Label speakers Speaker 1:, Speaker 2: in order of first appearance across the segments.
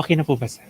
Speaker 1: Okay na po ba, sir?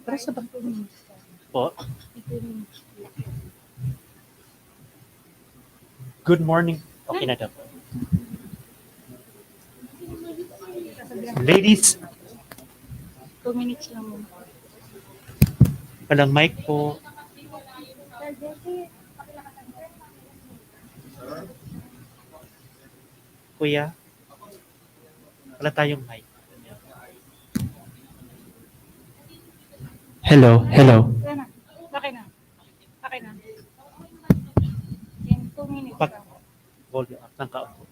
Speaker 2: Para sa
Speaker 1: Po. Good morning. Okay na daw. Ladies,
Speaker 2: 2 minutes lang muna.
Speaker 1: walang mic po. Kuya, wala tayong mic. Hello, hello.
Speaker 2: Wala na. Okay na. Okay na. In 2 minutes
Speaker 1: Pag
Speaker 2: lang.
Speaker 1: volume up ng kaupo.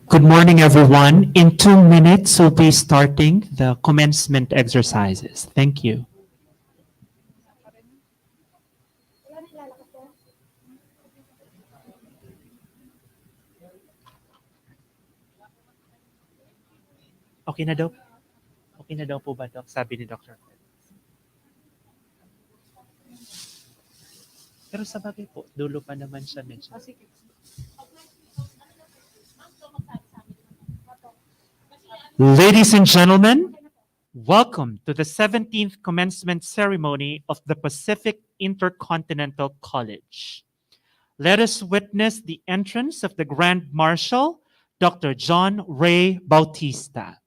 Speaker 1: Good morning, everyone. In 2 minutes, we'll be starting the commencement exercises. Thank you.
Speaker 2: Wala na ilalakas ko.
Speaker 1: Okay na daw. Okay na daw po ba, Doc? Sabi ni Dr. Pero sa bagay po, dulo pa naman siya medyo.
Speaker 2: Oh, sige.
Speaker 1: Ladies and gentlemen, welcome to the 17th Commencement Ceremony of the Pacific Intercontinental College. Let us witness the entrance of the Grand Marshal, Dr. John Ray Bautista.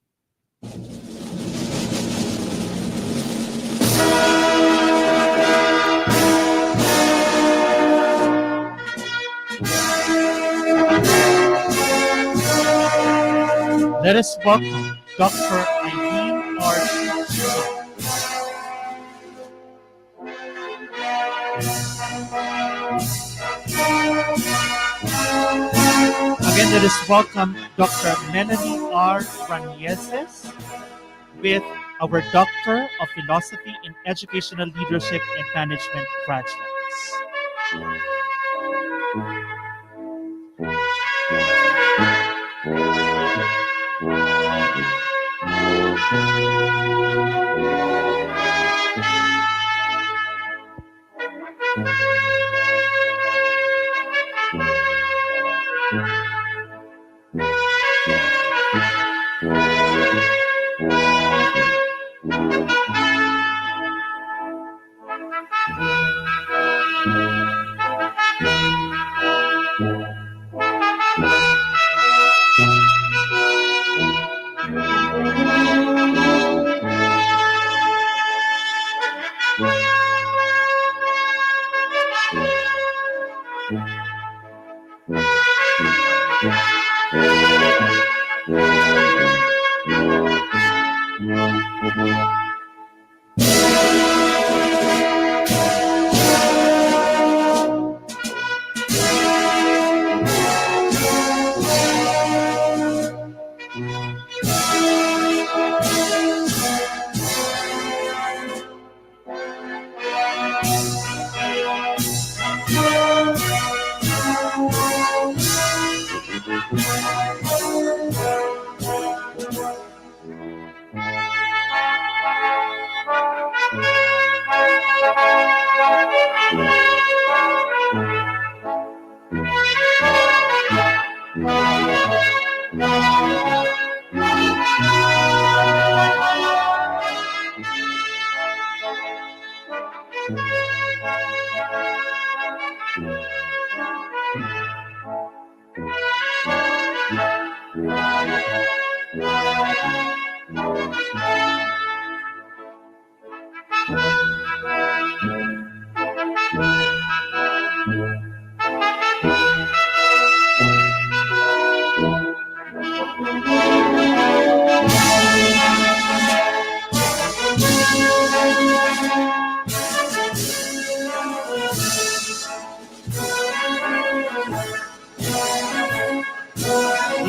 Speaker 1: Let us welcome Dr. Eileen R. Again, let us welcome Dr. Melanie R. Ranieses with our Doctor of Philosophy in Educational Leadership and Management graduates.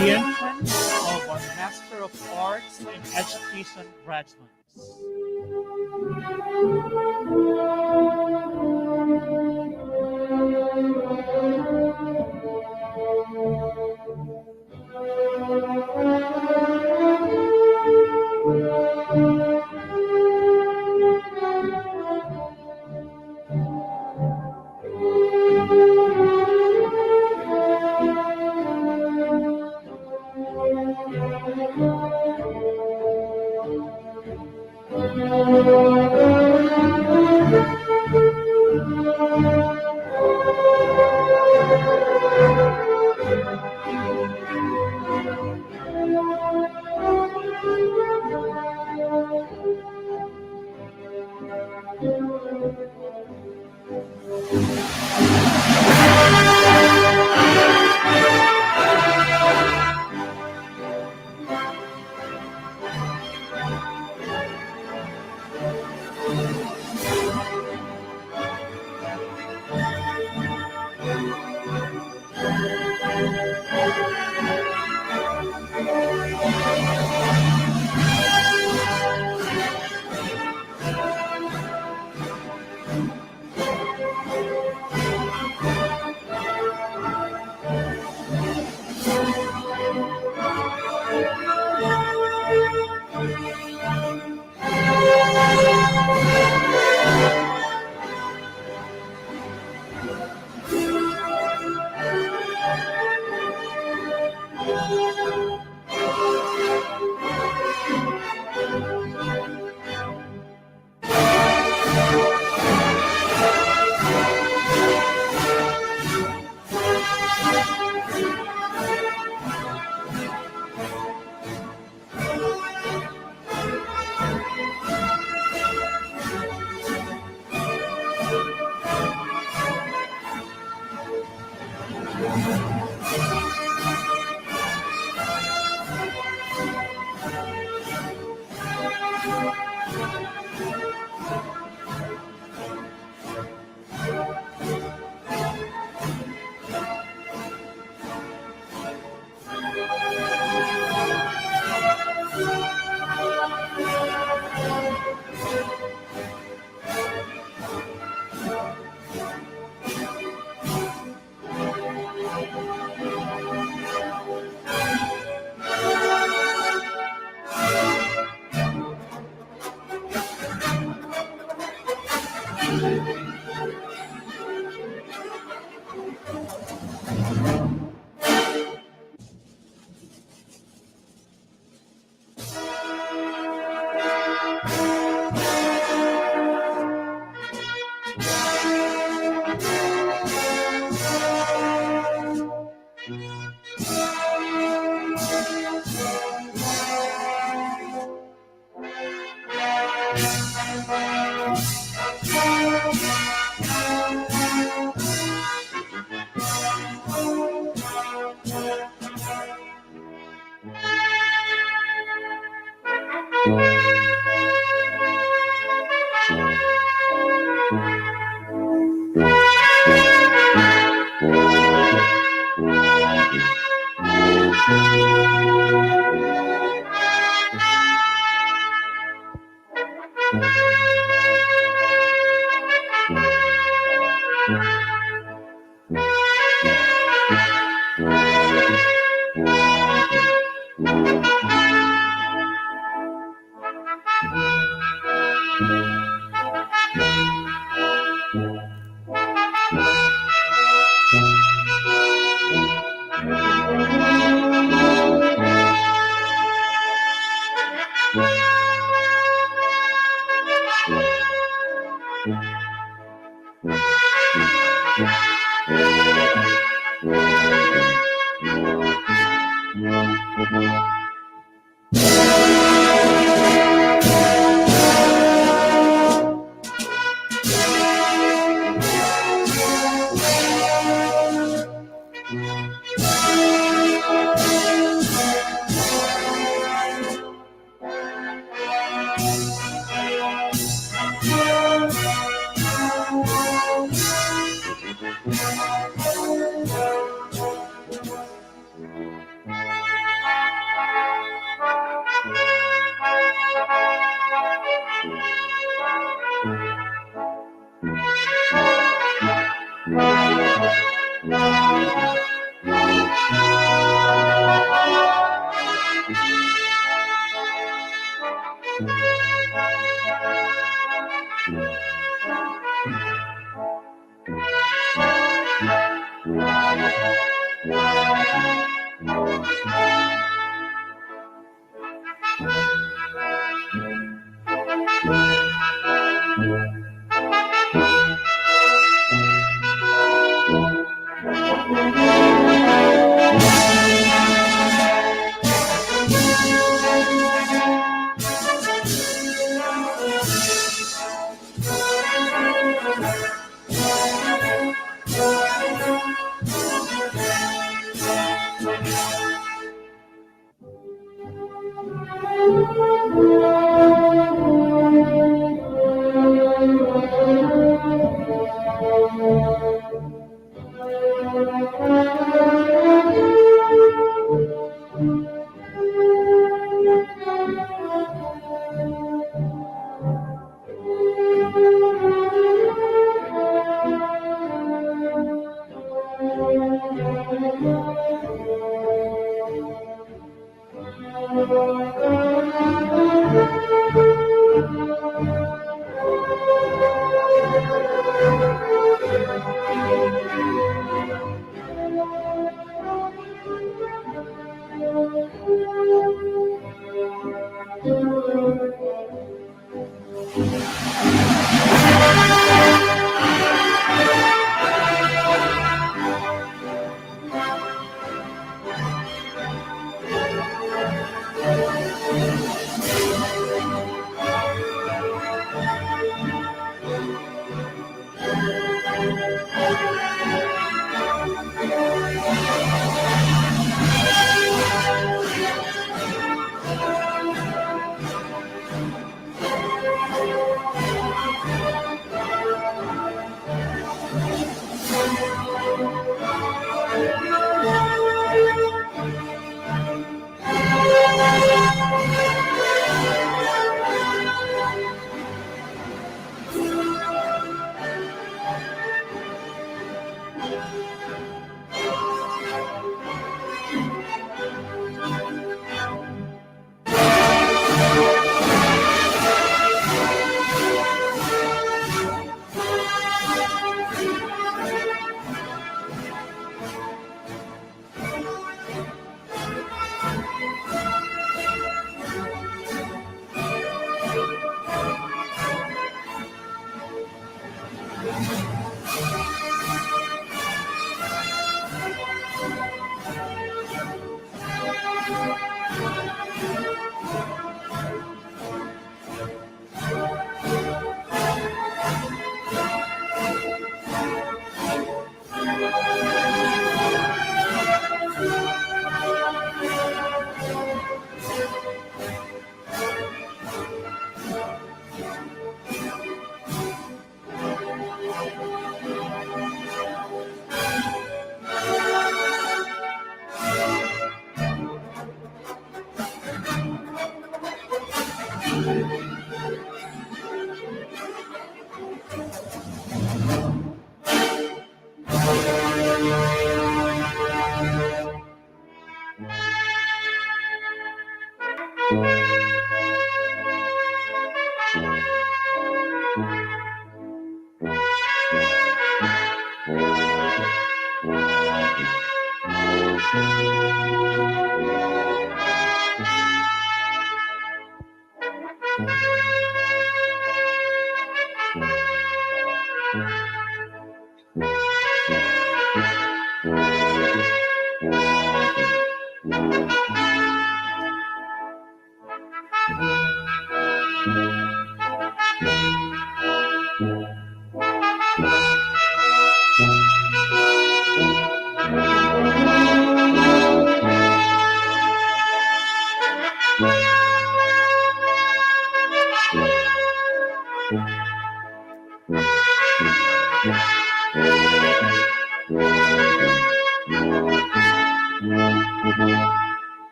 Speaker 1: The entrance of our Master of Arts in Education graduates.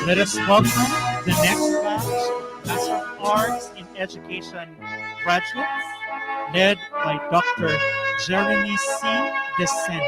Speaker 1: Let us welcome the next batch, Master of Arts in Education graduates, led by Dr. Jeremy C. Descent.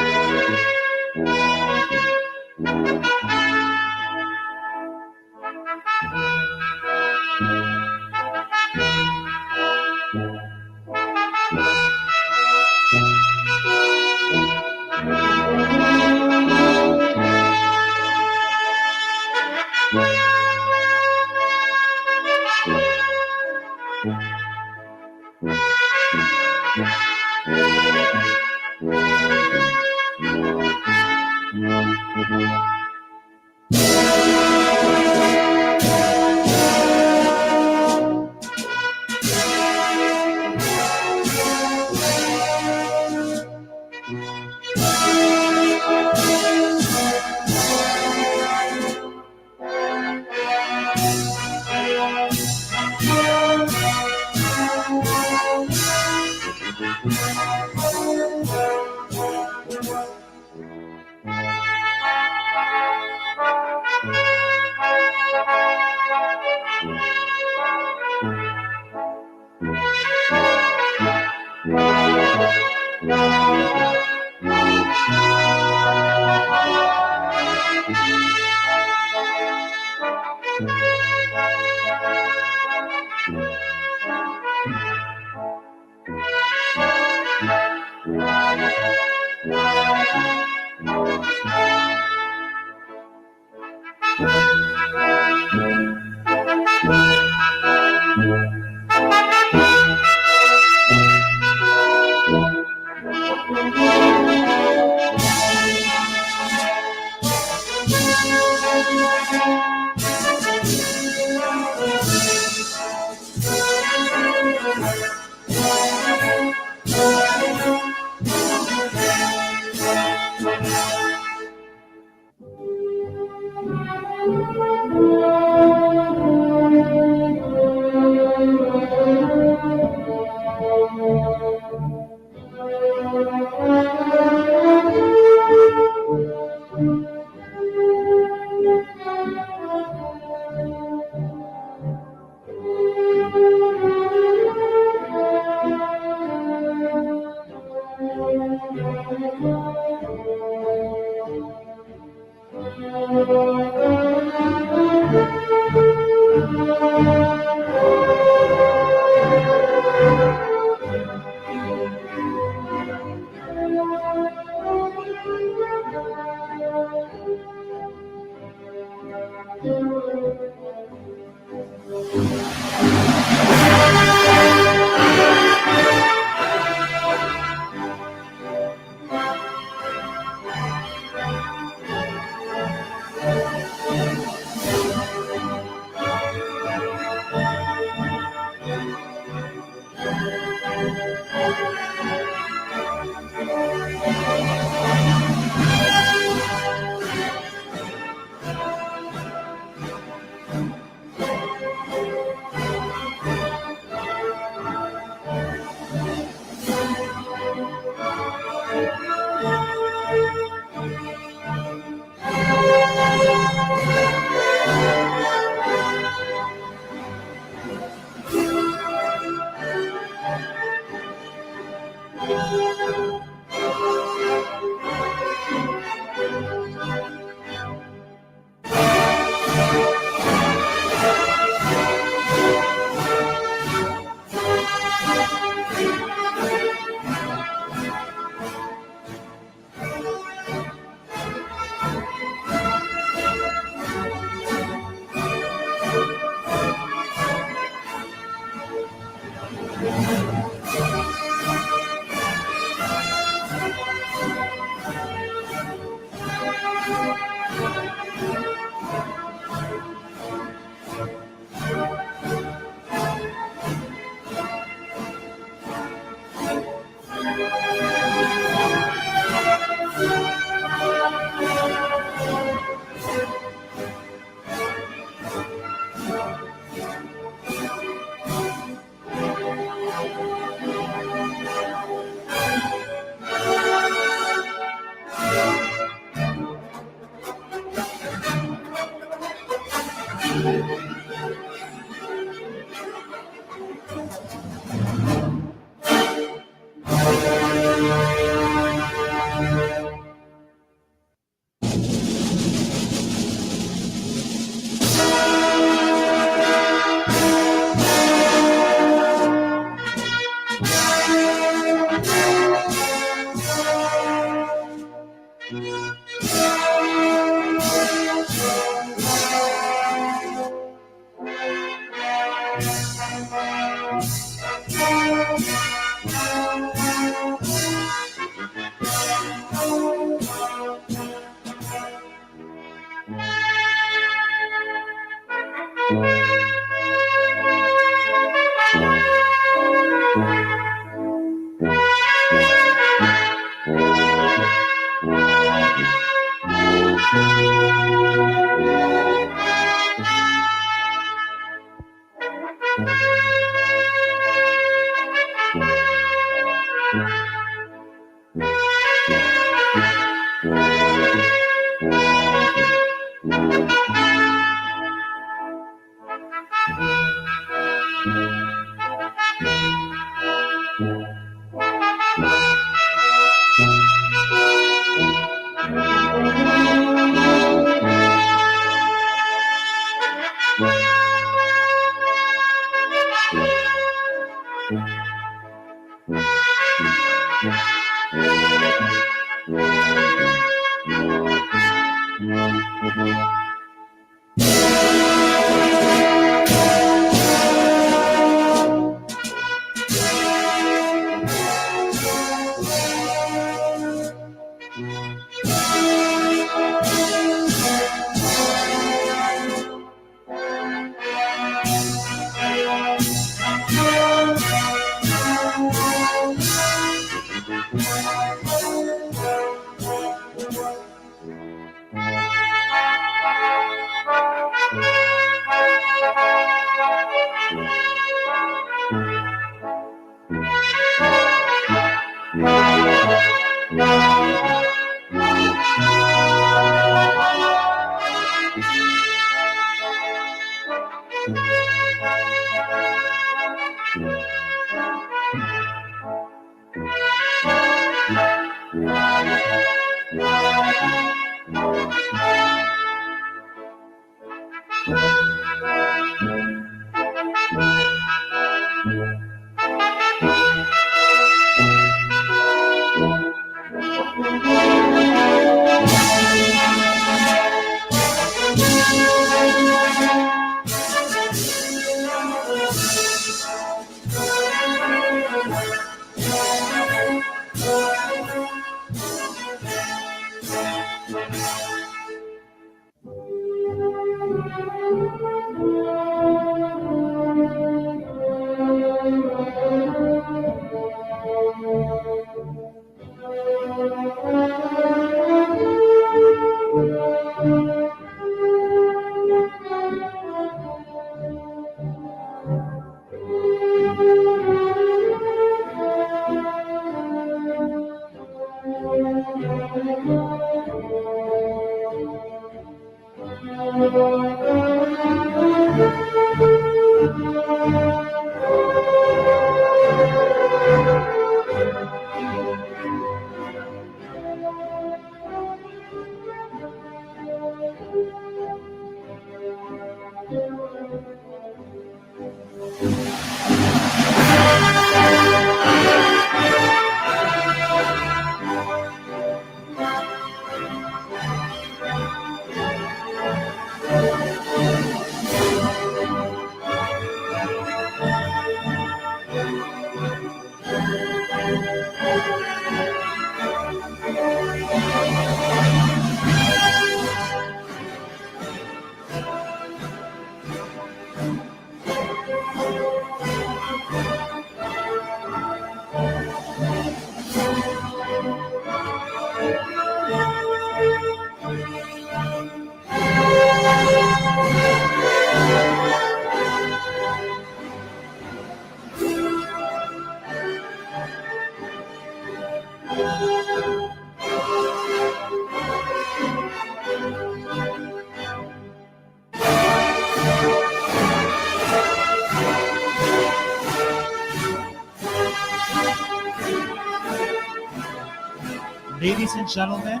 Speaker 1: Ladies and gentlemen,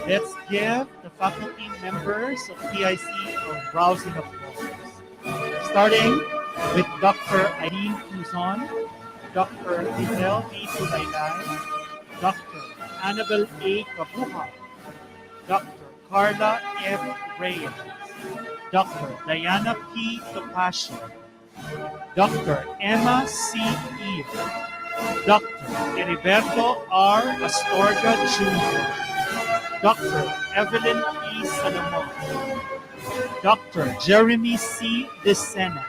Speaker 1: let's give the faculty members of PIC a rousing applause. Starting with Dr. Irene Tuzon, Dr. Giselle B. Tulaylay, Dr. Annabel A. Kabuha, Dr. Carla F. Reyes, Dr. Diana P. Topacio, Dr. Emma C. Eve, Dr. Heriberto R. Astorga Jr., Dr. Evelyn E. Salomon, Dr. Jeremy C. Desena,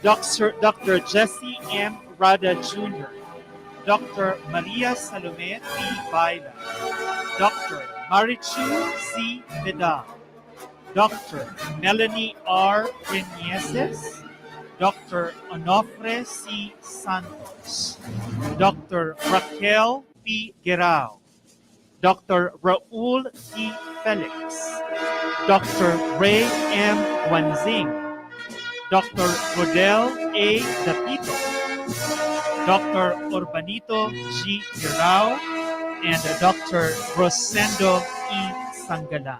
Speaker 1: Dr. Jesse M. Rada Jr., Dr. Maria Salome P. Baila, Dr. Marichu C. Vidal, Dr. Melanie R. Renieses, Dr. Onofre C. Santos, Dr. Raquel P. Guerrao, Dr. Raul T. Felix, Dr. Ray M. Guanzing, Dr. Rodel A. Dapito, Dr. Urbanito G. Guerrao, and Dr. Rosendo E. Sangala.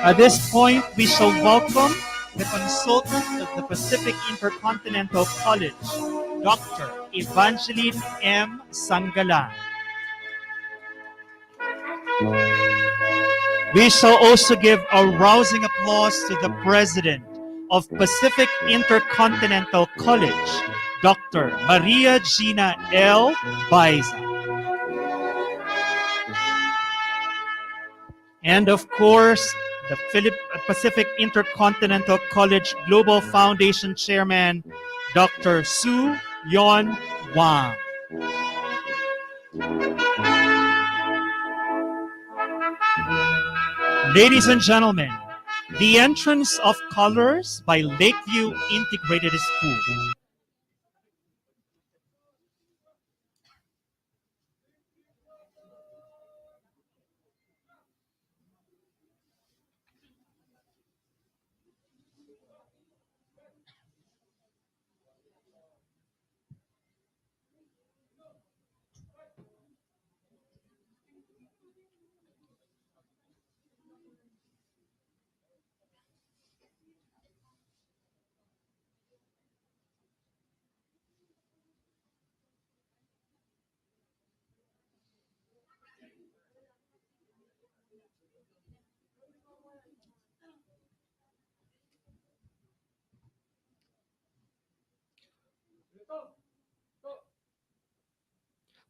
Speaker 1: At this point, we shall welcome the consultant of the Pacific Intercontinental College, Dr. Evangeline M. Sangalan. We shall also give a rousing applause to the President of Pacific Intercontinental College, Dr. Maria Gina L. Baiza. And of course, the Pacific Intercontinental College Global Foundation Chairman, Dr. Su Yon Wang. Ladies and gentlemen, the entrance of colors by Lakeview Integrated School.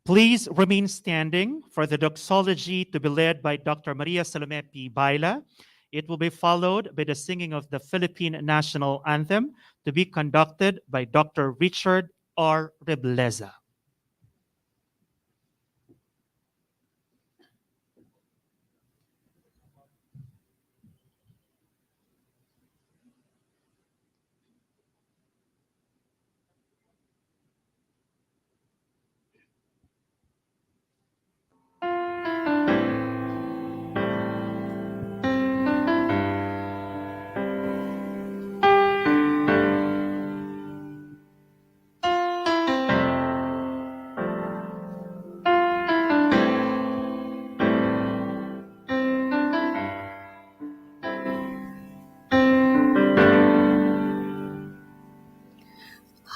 Speaker 1: Please remain standing for the doxology to be led by Dr. Maria Salome P. Baila. It will be followed by the singing of the Philippine National Anthem to be conducted by Dr. Richard R. Rebleza.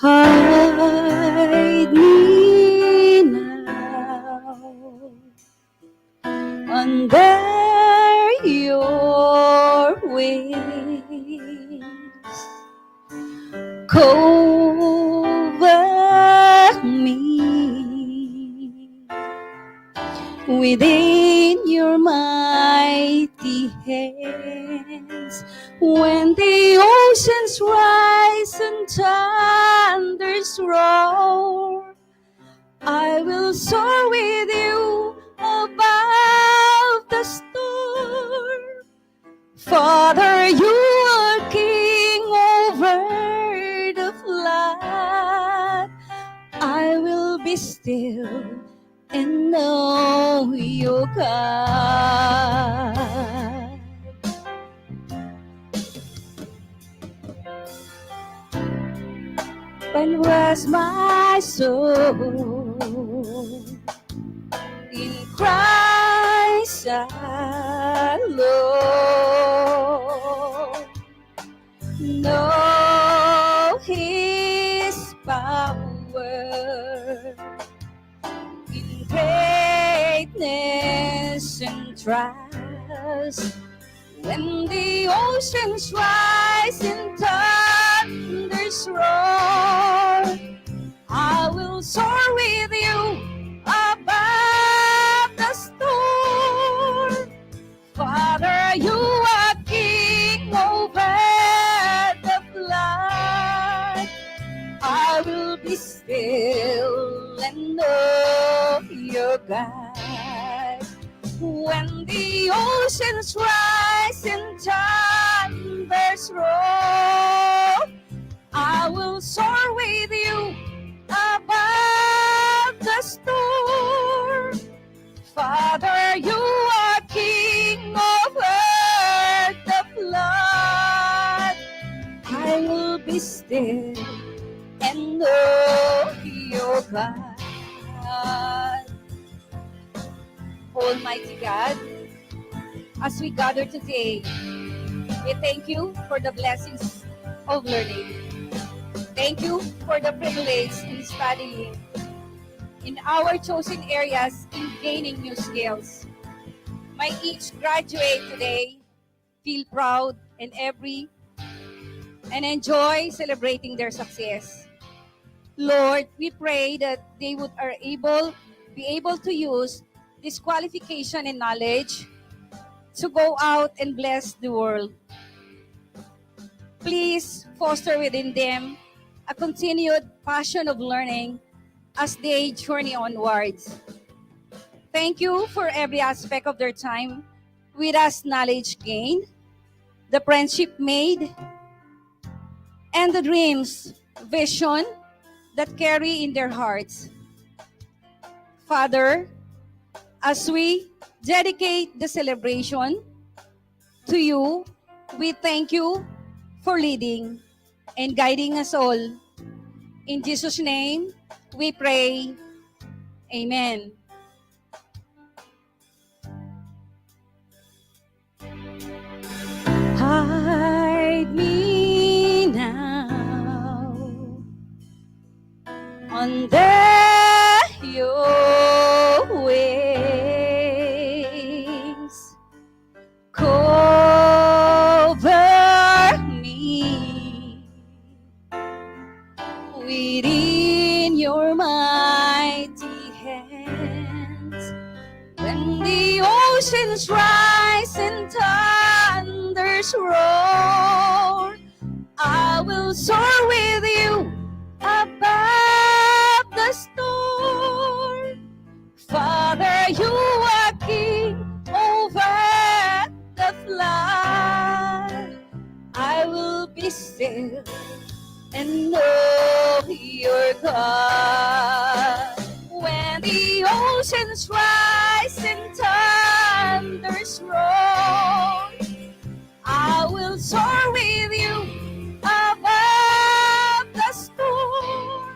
Speaker 3: Hide me now under your wings. Cover me within your mighty hands. When the oceans rise and thunders roar, I will soar with you above the storm. Father, you are king over the flood. I will be still and know you're God. When was my soul rise alone. Know His power in greatness and trials. When the oceans rise and thunders roar, I will soar with you above the storm. Father, you are king over the flood. I will be still and know you're God. When the oceans rise and thunders roar, I will soar with you above the storm. Father, you are king over the flood. I will be still and know you're God. Almighty God, as we gather today, we thank you for the blessings of learning. Thank you for the privilege in studying in our chosen areas in gaining new skills. May each graduate today feel proud and enjoy celebrating their success. Lord, we pray that they would be able to use this qualification and knowledge to go out and bless the world. Please foster within them a continued passion of learning as they journey onwards. Thank you for every aspect of their time with us, knowledge gained, the friendship made, and the dreams, vision that carry in their hearts. Father, as we dedicate the celebration to you, we thank you for leading and guiding us all. In Jesus' name, we pray. Amen. Hide me now under your wings. Cover me within your mighty hands. When the oceans rise and thunders roar, I will soar with you above the storm. Father, you are king over the flood. I will be still and know you're God. When the oceans rise and thunders roar, I will soar with you above the storm.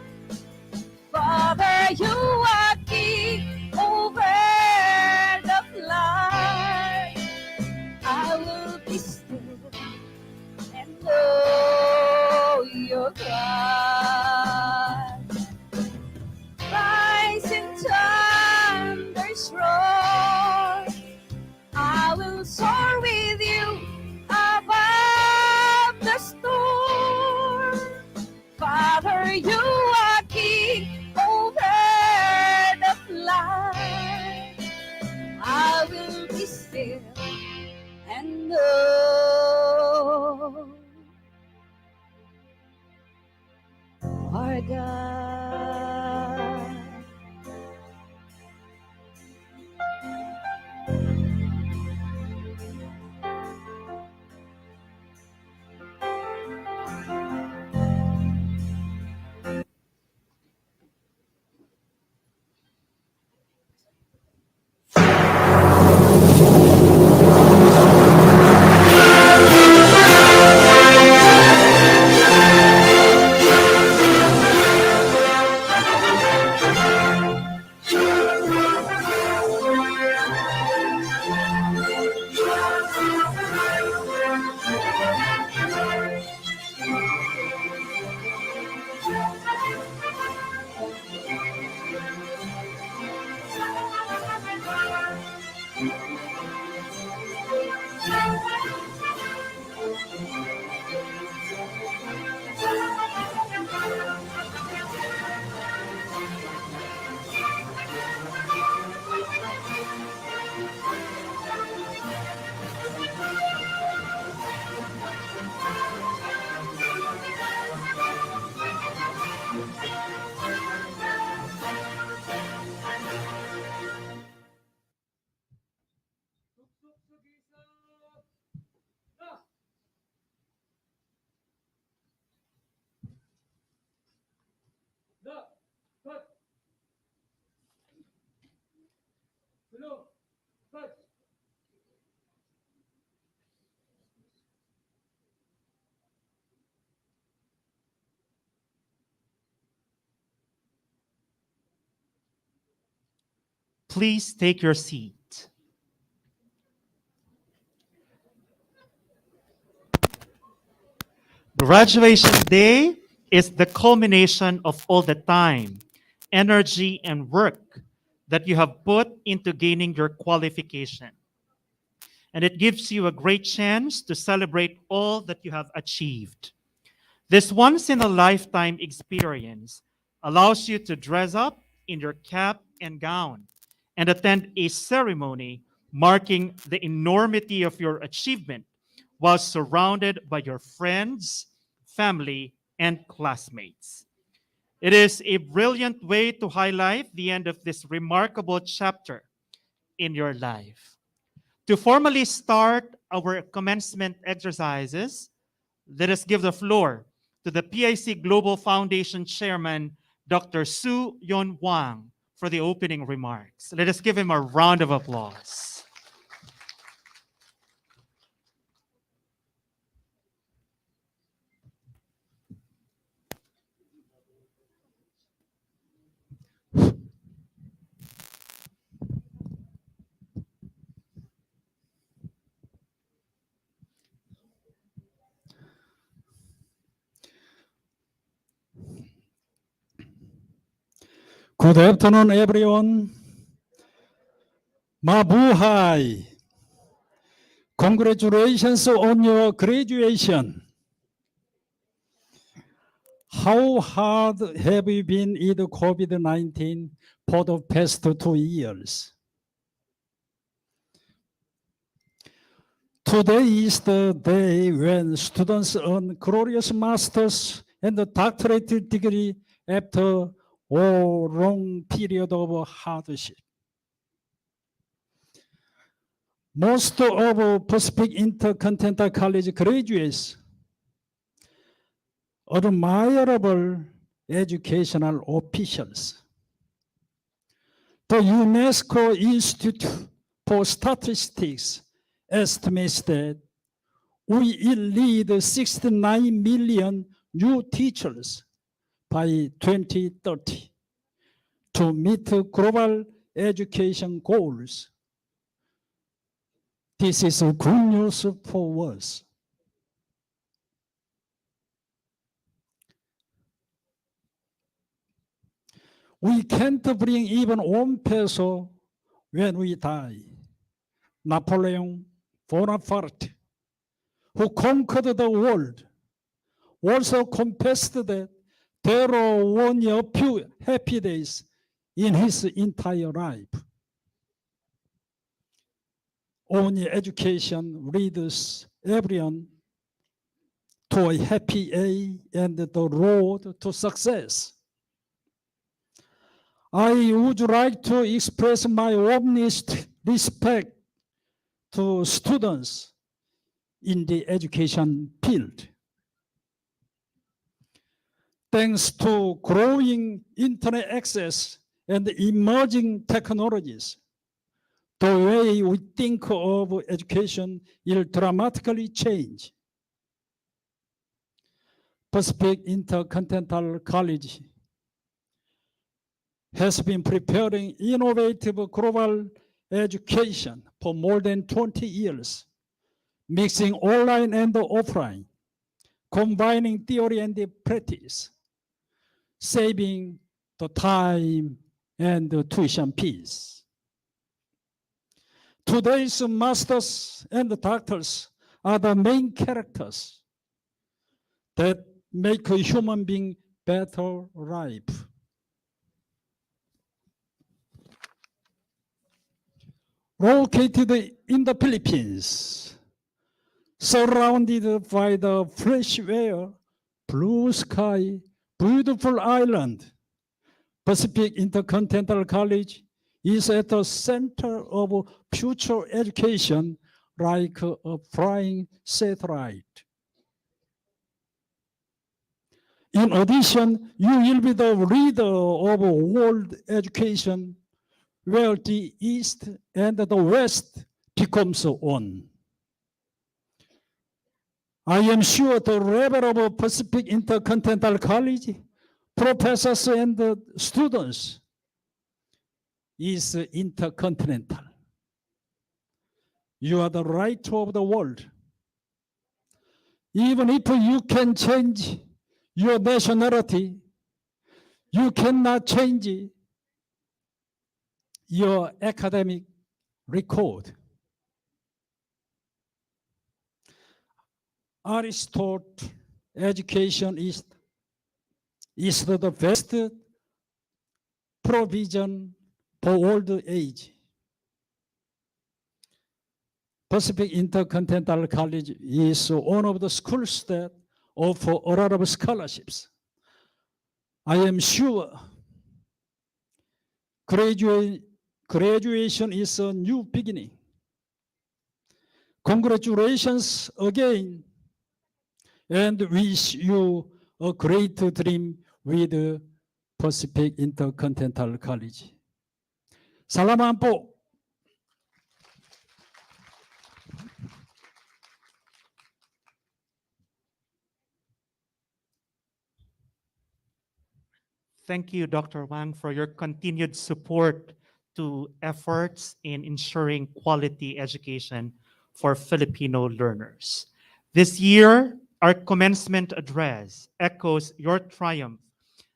Speaker 3: Father, you are king over the flood. I will be still and know you're God.
Speaker 1: Please take your seat. Graduation day is the culmination of all the time, energy, and work that you have put into gaining your qualification. And it gives you a great chance to celebrate all that you have achieved. This once in a lifetime experience allows you to dress up in your cap and gown and attend a ceremony marking the enormity of your achievement while surrounded by your friends, family, and classmates. It is a brilliant way to highlight the end of this remarkable chapter in your life. To formally start our commencement exercises, let us give the floor to the PIC Global Foundation Chairman, Dr. Su Yon Wang, for the opening remarks. Let us give him a round of applause.
Speaker 4: Good afternoon, everyone. Mabuhay. Congratulations on your graduation. How hard have you been with COVID-19 for the past 2 years? Today is the day when students earn glorious master's and the doctorate degree after a long period of hardship. Most of Pacific InterContinental College graduates admirable educational officials. The UNESCO Institute for Statistics estimates that we will need 69 million new teachers by 2030 to meet global education goals. This is good news for us. We can't bring even 1 peso when we die. Napoleon Bonaparte, who conquered the world, also confessed that there were only a few happy days in his entire life. Only education leads everyone to a happy age and the road to success. I would like to express my warmest respect to students in the education field. Thanks to growing internet access and emerging technologies, the way we think of education will dramatically change. Pacific InterContinental College has been preparing innovative global education for more than 20 years, mixing online and offline, combining theory and the practice, saving the time and the tuition fees. Today's masters and doctors are the main characters that make a human being better life. Located in the Philippines, surrounded by the fresh air, blue sky, beautiful island, Pacific InterContinental College is at the center of future education like a flying satellite. In addition, you will be the leader of world education where the East and the West becomes one. I am sure the level of Pacific InterContinental College, professors and students is intercontinental. You are the right of the world. Even if you can change your nationality, you cannot change your academic record. Aristotle education is the best provision for old age. Pacific InterContinental College is one of the schools that offer a lot of scholarships. I am sure graduation is a new beginning. Congratulations again, and wish you a great dream with Pacific InterContinental College. Salamat po.
Speaker 1: Thank you, Dr. Wang, for your continued support to efforts in ensuring quality education for Filipino learners. This year, our commencement address echoes your triumph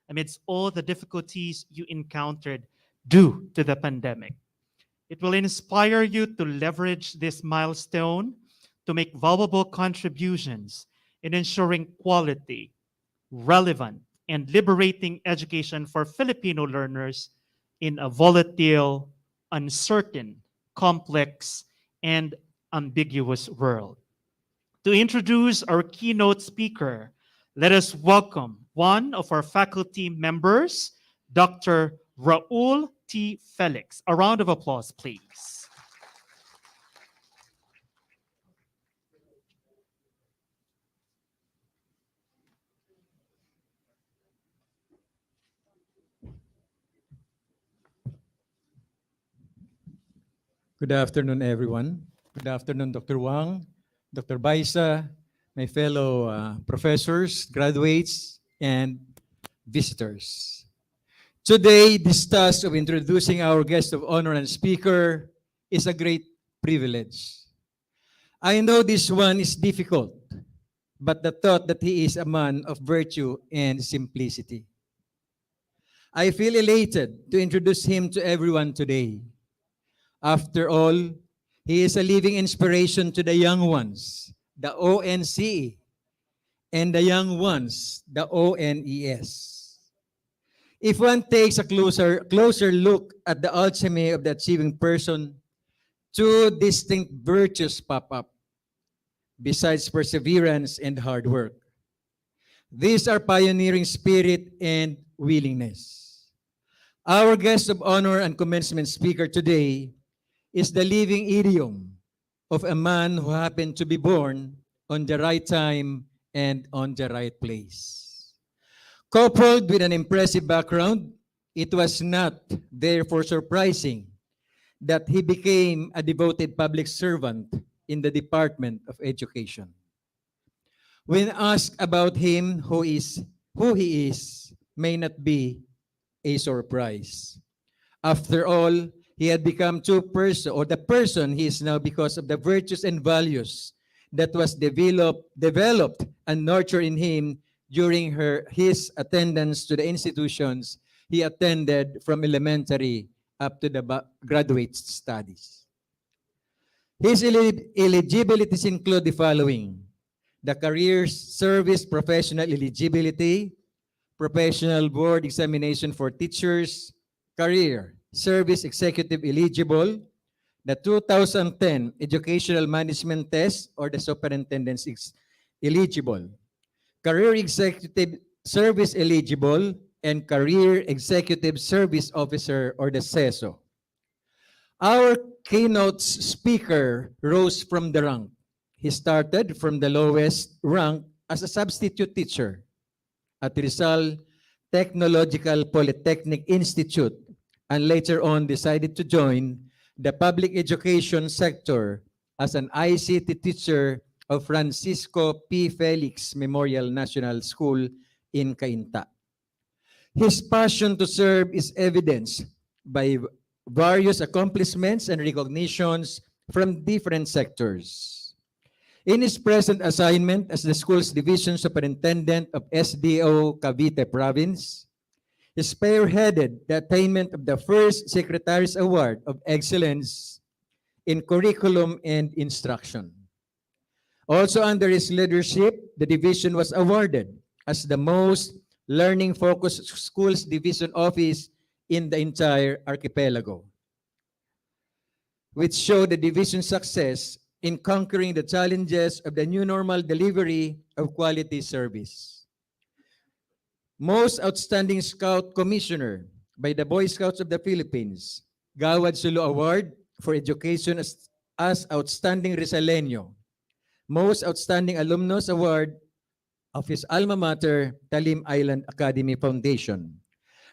Speaker 1: amidst all the difficulties you encountered due to the pandemic. It will inspire you to leverage this milestone to make valuable contributions in ensuring quality, relevant, and liberating education for Filipino learners in a volatile, uncertain, complex, and ambiguous world. To introduce our keynote speaker, let us welcome one of our faculty members, Dr. Raul T. Felix. A round of applause, please.
Speaker 5: Good afternoon, everyone. Good afternoon, Dr. Wang, Dr. Baisa, my fellow professors, graduates, and visitors. Today, this task of introducing our guest of honor and speaker is a great privilege. I know this one is difficult, but the thought that he is a man of virtue and simplicity. I feel elated to introduce him to everyone today. After all, he is a living inspiration to the young ones, the ONCE, and the young ones, the ONES. If one takes a closer look at the alchemy of the achieving person, two distinct virtues pop up, besides perseverance and hard work. These are pioneering spirit and willingness. Our guest of honor and commencement speaker today is the living idiom of a man who happened to be born on the right time and on the right place. Coupled with an impressive background, it was not therefore surprising that he became a devoted public servant in the Department of Education. When asked about him, who he is may not be a surprise. After all, he had become the person he is now because of the virtues and values that was developed and nurtured in him during his attendance to the institutions he attended from elementary up to the graduate studies. His eligibilities include the following: the career service professional eligibility, professional board examination for teachers, career service executive eligible, the 2010 educational management test or the superintendent's eligible, career executive service eligible, and career executive service officer or the CESO. Our keynote speaker rose from the rank. He started from the lowest rank as a substitute teacher at Rizal Technological Polytechnic Institute and later on decided to join the public education sector as an ICT teacher of Francisco P. Felix Memorial National School in Cainta. His passion to serve is evidenced by various accomplishments and recognitions from different sectors. In his present assignment as the school's division superintendent of SDO Cavite Province, he spearheaded the attainment of the first Secretary's Award of Excellence in Curriculum and Instruction. Also under his leadership, the division was awarded as the most learning-focused schools division office in the entire archipelago, which showed the division's success in conquering the challenges of the new normal delivery of quality service. Most Outstanding Scout Commissioner by the Boy Scouts of the Philippines, Gawad Sulu Award for Education as Outstanding Rizaleño. Most Outstanding Alumnus Award of his alma mater, Talim Island Academy Foundation.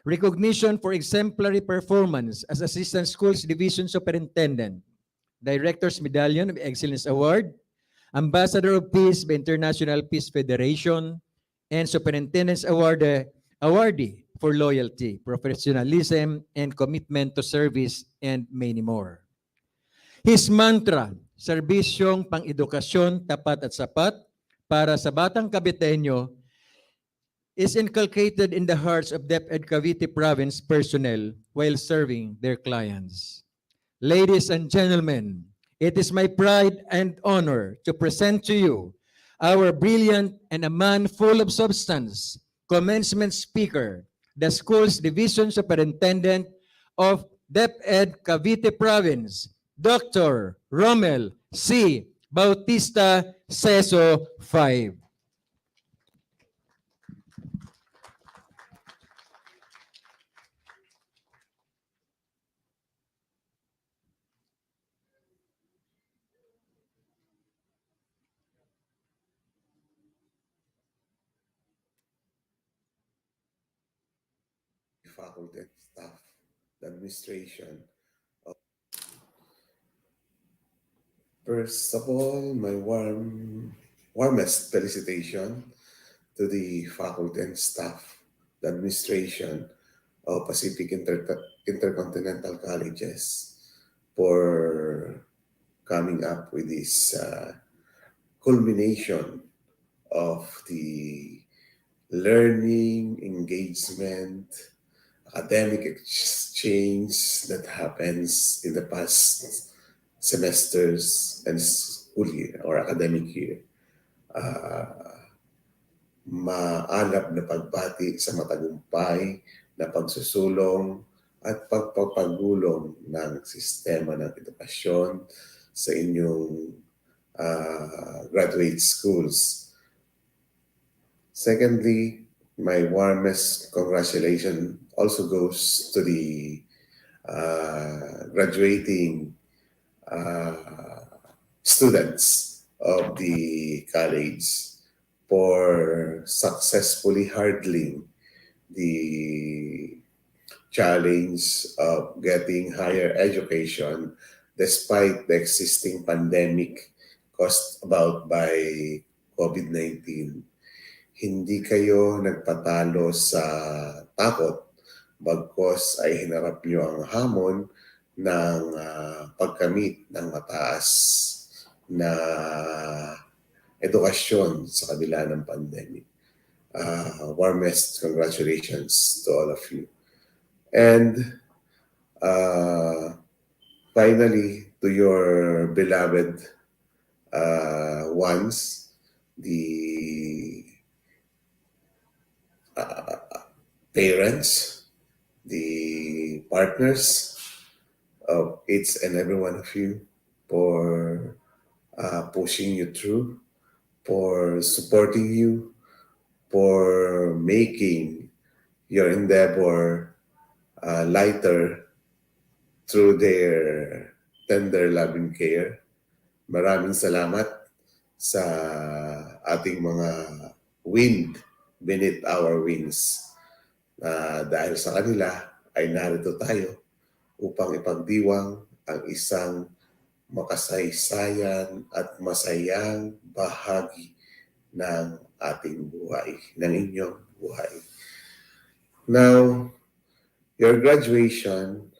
Speaker 5: Recognition for exemplary performance as Assistant Schools Division Superintendent, Director's Medallion of Excellence Award, Ambassador of Peace by International Peace Federation, and Superintendent's Awardee for loyalty, professionalism, and commitment to service, and many more. His mantra, serbisyong pang-edukasyon, tapat at sapat, para sa batang Caviteño, is inculcated in the hearts of DepEd Cavite Province personnel while serving their clients. Ladies and gentlemen, it is my pride and honor to present to you our brilliant and a man full of substance, commencement speaker, the school's division superintendent of DepEd Cavite Province, Dr. Romel C. Bautista Seso 5.
Speaker 6: Faculty and staff, the administration. First of all, my warmest felicitation to the faculty and staff, the administration of Pacific Intercontinental Colleges for coming up with this culmination of the learning, engagement, academic exchange that happens in the past semesters and school year or academic year. Maalab na pagbati sa matagumpay na pagsusulong at pagpapagulong ng sistema ng edukasyon sa inyong graduate schools. Secondly, my warmest congratulations also goes to the graduating students of the college for successfully hurdling the challenge of getting higher education despite the existing pandemic caused about by COVID-19. Hindi kayo nagpatalo sa takot, bagkos ay hinarap nyo ang hamon ng pagkamit ng mataas na edukasyon sa kabila ng pandemic. Warmest congratulations to all of you. And finally, to your beloved ones, the parents, the partners of each and every one of you for pushing you through, for supporting you, for making your endeavor lighter through their tender loving care. Maraming salamat sa ating mga wind beneath our wings. Dahil sa kanila ay narito tayo upang ipagdiwang ang isang makasaysayan at masayang bahagi ng ating buhay, ng inyong buhay. Now, your graduation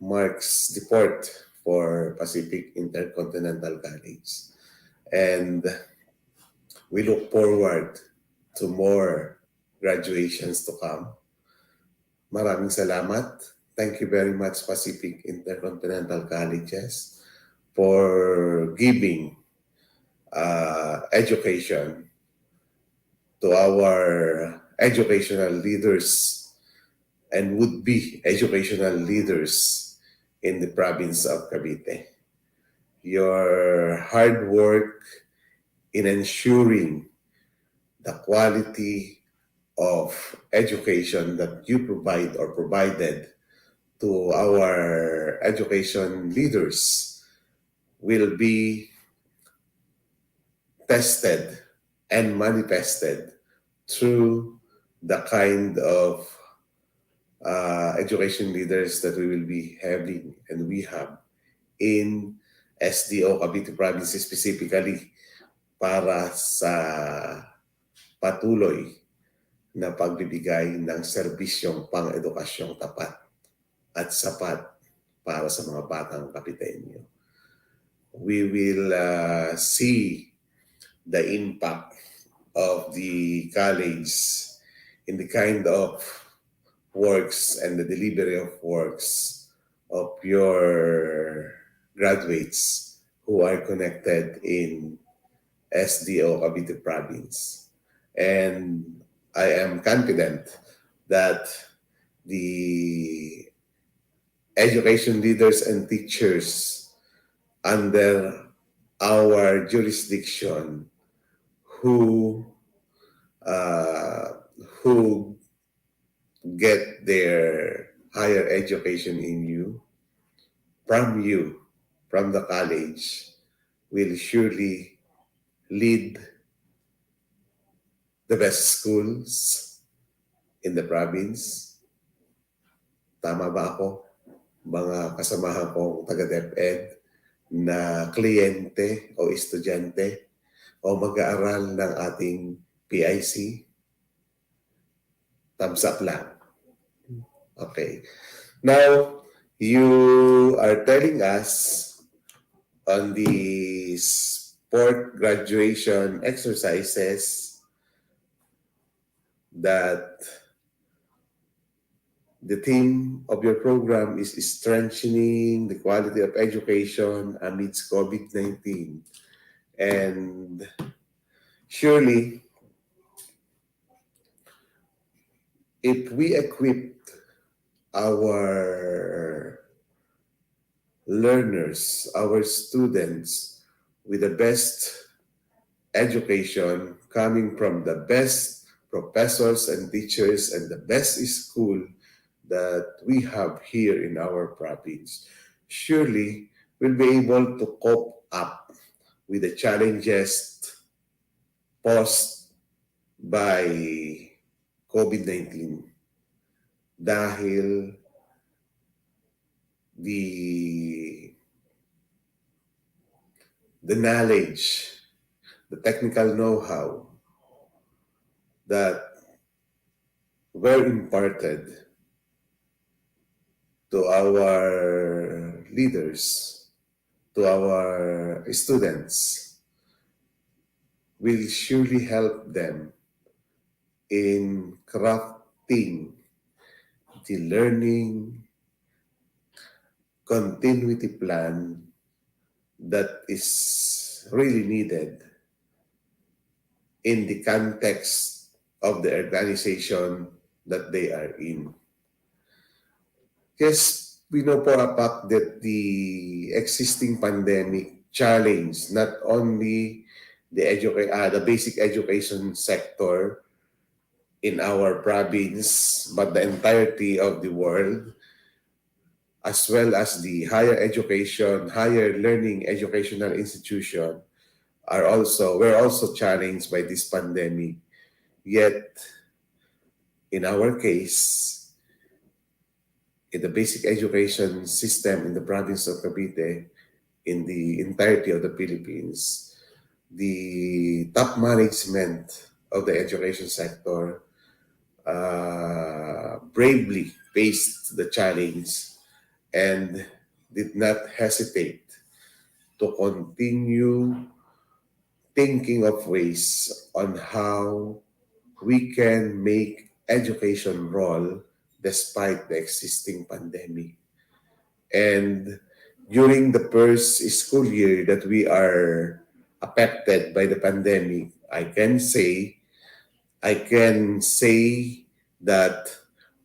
Speaker 6: marks the port for Pacific InterContinental College. And we look forward to more graduations to come. Maraming salamat. Thank you very much, Pacific InterContinental Colleges, for giving education to our educational leaders and would-be educational leaders in the province of Cavite. Your hard work in ensuring the quality of education that you provide or provided to our education leaders will be tested and manifested through the kind of education leaders that we will be having and we have in SDO Cavite Province, specifically para sa patuloy na pagbibigay ng serbisyong pang-edukasyong tapat at sapat para sa mga batang Kapitenyo. We will see the impact of the college in the kind of works and the delivery of works of your graduates who are connected in SDO Cavite Province. And I am confident that the education leaders and teachers under our jurisdiction who get their higher education in you, from the college, will surely lead the best schools in the province. Tama ba ako, mga kasamahan kong taga-DepEd na kliyente o estudyante o mag-aaral ng ating PIC? Thumbs up lang. Okay. Now, you are telling us on the sport graduation exercises that the theme of your program is strengthening the quality of education amidst COVID-19. And surely, if we equip our learners, our students, with the best education coming from the best professors and teachers and the best school that we have here in our province, surely we'll be able to cope up with the challenges posed by COVID-19 dahil the knowledge, the technical know-how that were imparted to our leaders, to our students, will surely help them in crafting the learning continuity plan that is really needed in the context of the organization that they are in. Yes, we know for a fact that the existing pandemic challenged not only the basic education sector in our province, but the entirety of the world, as well as the higher education, higher learning educational institution were also challenged by this pandemic. Yet, in our case, in the basic education system in the province of Cavite, in the entirety of the Philippines, the top management of the education sector bravely faced the challenge and did not hesitate to continue thinking of ways on how we can make education roll despite the existing pandemic. And during the first school year that we are affected by the pandemic, I can say that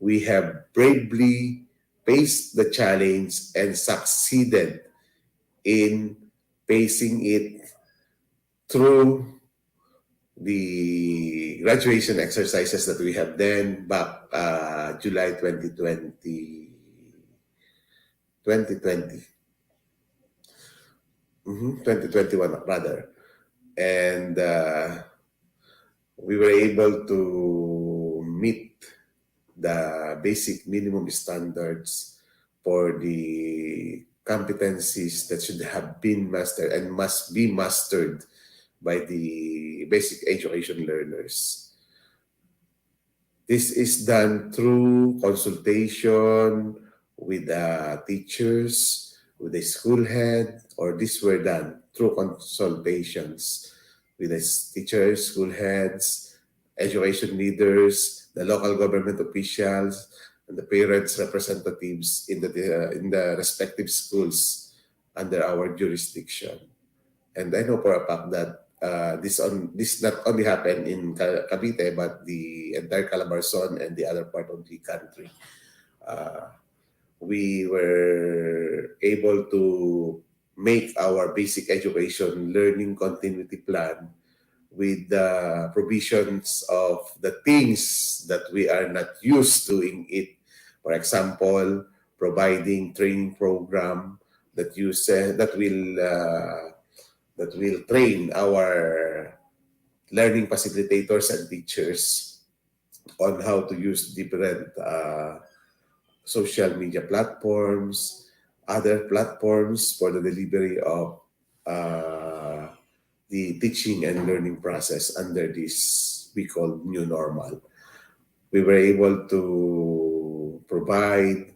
Speaker 6: we have bravely faced the challenge and succeeded in facing it through the graduation exercises that we have done back July 2020, 2021 rather. And we were able to meet the basic minimum standards for the competencies that should have been mastered and must be mastered by the basic education learners. This is done through consultation with the teachers, with the school head, or these were done through consultations with the teachers, school heads, education leaders, the local government officials, and the parents' representatives in the respective schools under our jurisdiction. And I know for a fact that this not only happened in Cavite, but the entire Calabarzon and the other part of the country. We were able to make our basic education learning continuity plan with the provisions of the things that we are not used to in it. For example, providing training program that will train our learning facilitators and teachers on how to use different social media platforms, other platforms for the delivery of the teaching and learning process under this we call new normal. We were able to provide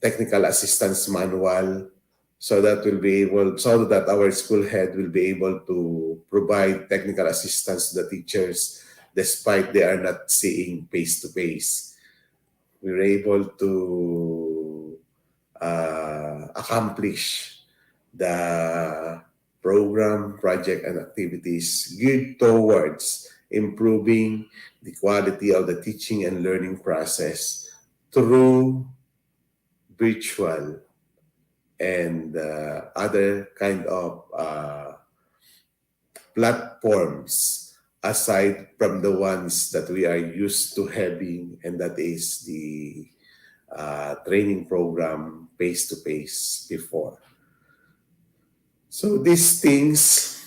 Speaker 6: technical assistance manual so that our school head will be able to provide technical assistance to the teachers despite they are not seeing face to face. We were able to accomplish the program, project, and activities geared towards improving the quality of the teaching and learning process through virtual and other kind of platforms aside from the ones that we are used to having, and that is the training program face-to-face before. So these things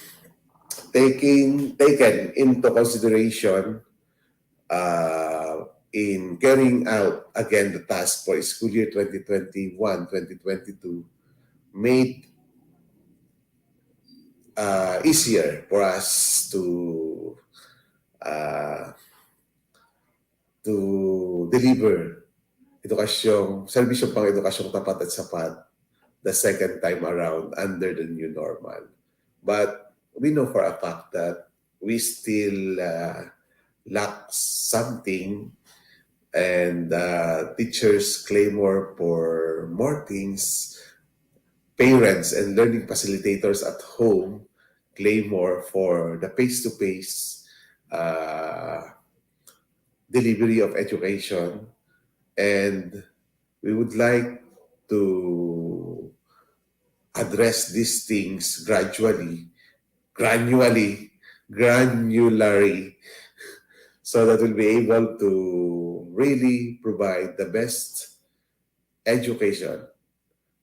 Speaker 6: taken into consideration in carrying out again the task for school year 2021-2022 made easier for us to deliver serbisyong pang-edukasyong tapat at sapat the second time around under the new normal. But we know for a fact that we still lack something, and teachers clamor for more things. parents and learning facilitators at home claim more for the face-to-face delivery of education, and we would like to address these things granularly, so that we'll be able to really provide the best education,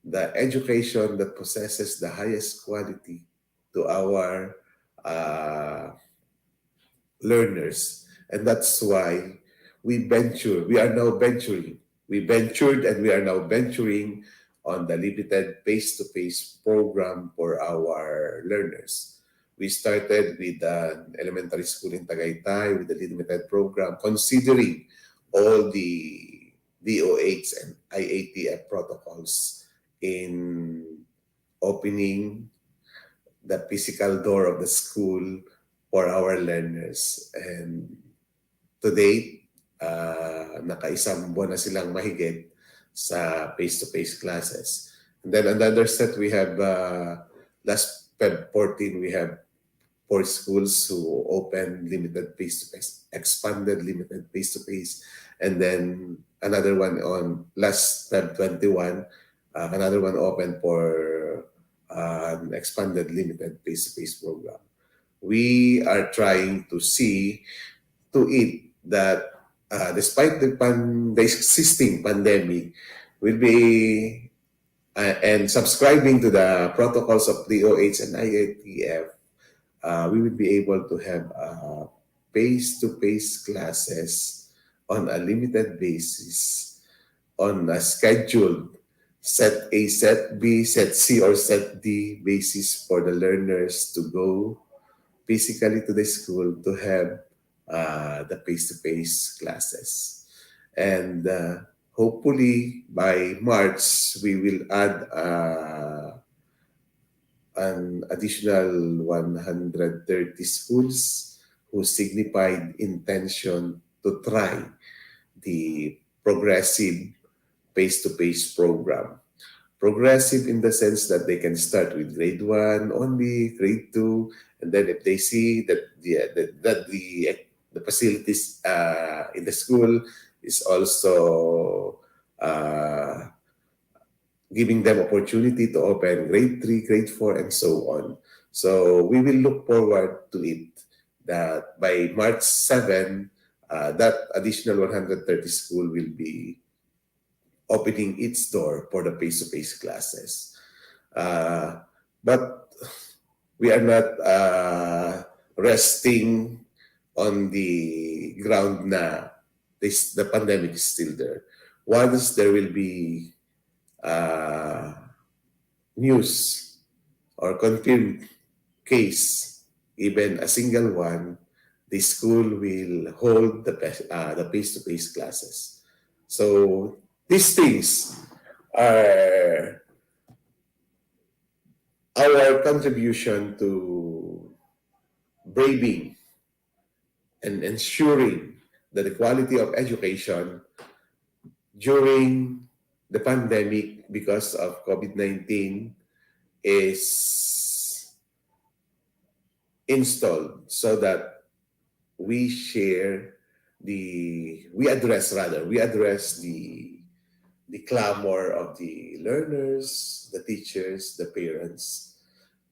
Speaker 6: the education that possesses the highest quality to our learners. And that's why we ventured and we are now venturing on the limited face-to-face program for our learners. We started with an elementary school in Tagaytay with the limited program, considering all the DOH and IATF protocols in opening the physical door of the school for our learners. And to date, nakaisang buwan na silang mahigit sa face-to-face classes. And then another set, we have last Feb 14, we have 4 schools who opened limited face-to-face, expanded limited face-to-face. And then another one on last Feb 21, another one opened for an expanded limited face-to-face program. We are trying to see to it that despite the existing pandemic, we'll be and subscribing to the protocols of DOH and IATF, we will be able to have face-to-face classes on a limited basis, on a scheduled set A, set B, set C, or set D basis for the learners to go physically to the school to have the face-to-face classes. And hopefully by March, we will add an additional 130 schools who signified intention to try the progressive face-to-face program. Progressive in the sense that they can start with grade 1 only, grade 2, and then if they see that the facilities in the school is also giving them opportunity to open grade 3, grade 4, and so on. So we will look forward to it that by March 7, that additional 130 school will be opening its door for the face-to-face classes. But we are not resting on the ground na the pandemic is still there. Once there will be news or confirmed case, even a single one, the school will hold the face-to-face classes. So these things are our contribution to braving and ensuring that the quality of education during the pandemic because of COVID-19 is installed, so that we address the clamor of the learners, the teachers, the parents,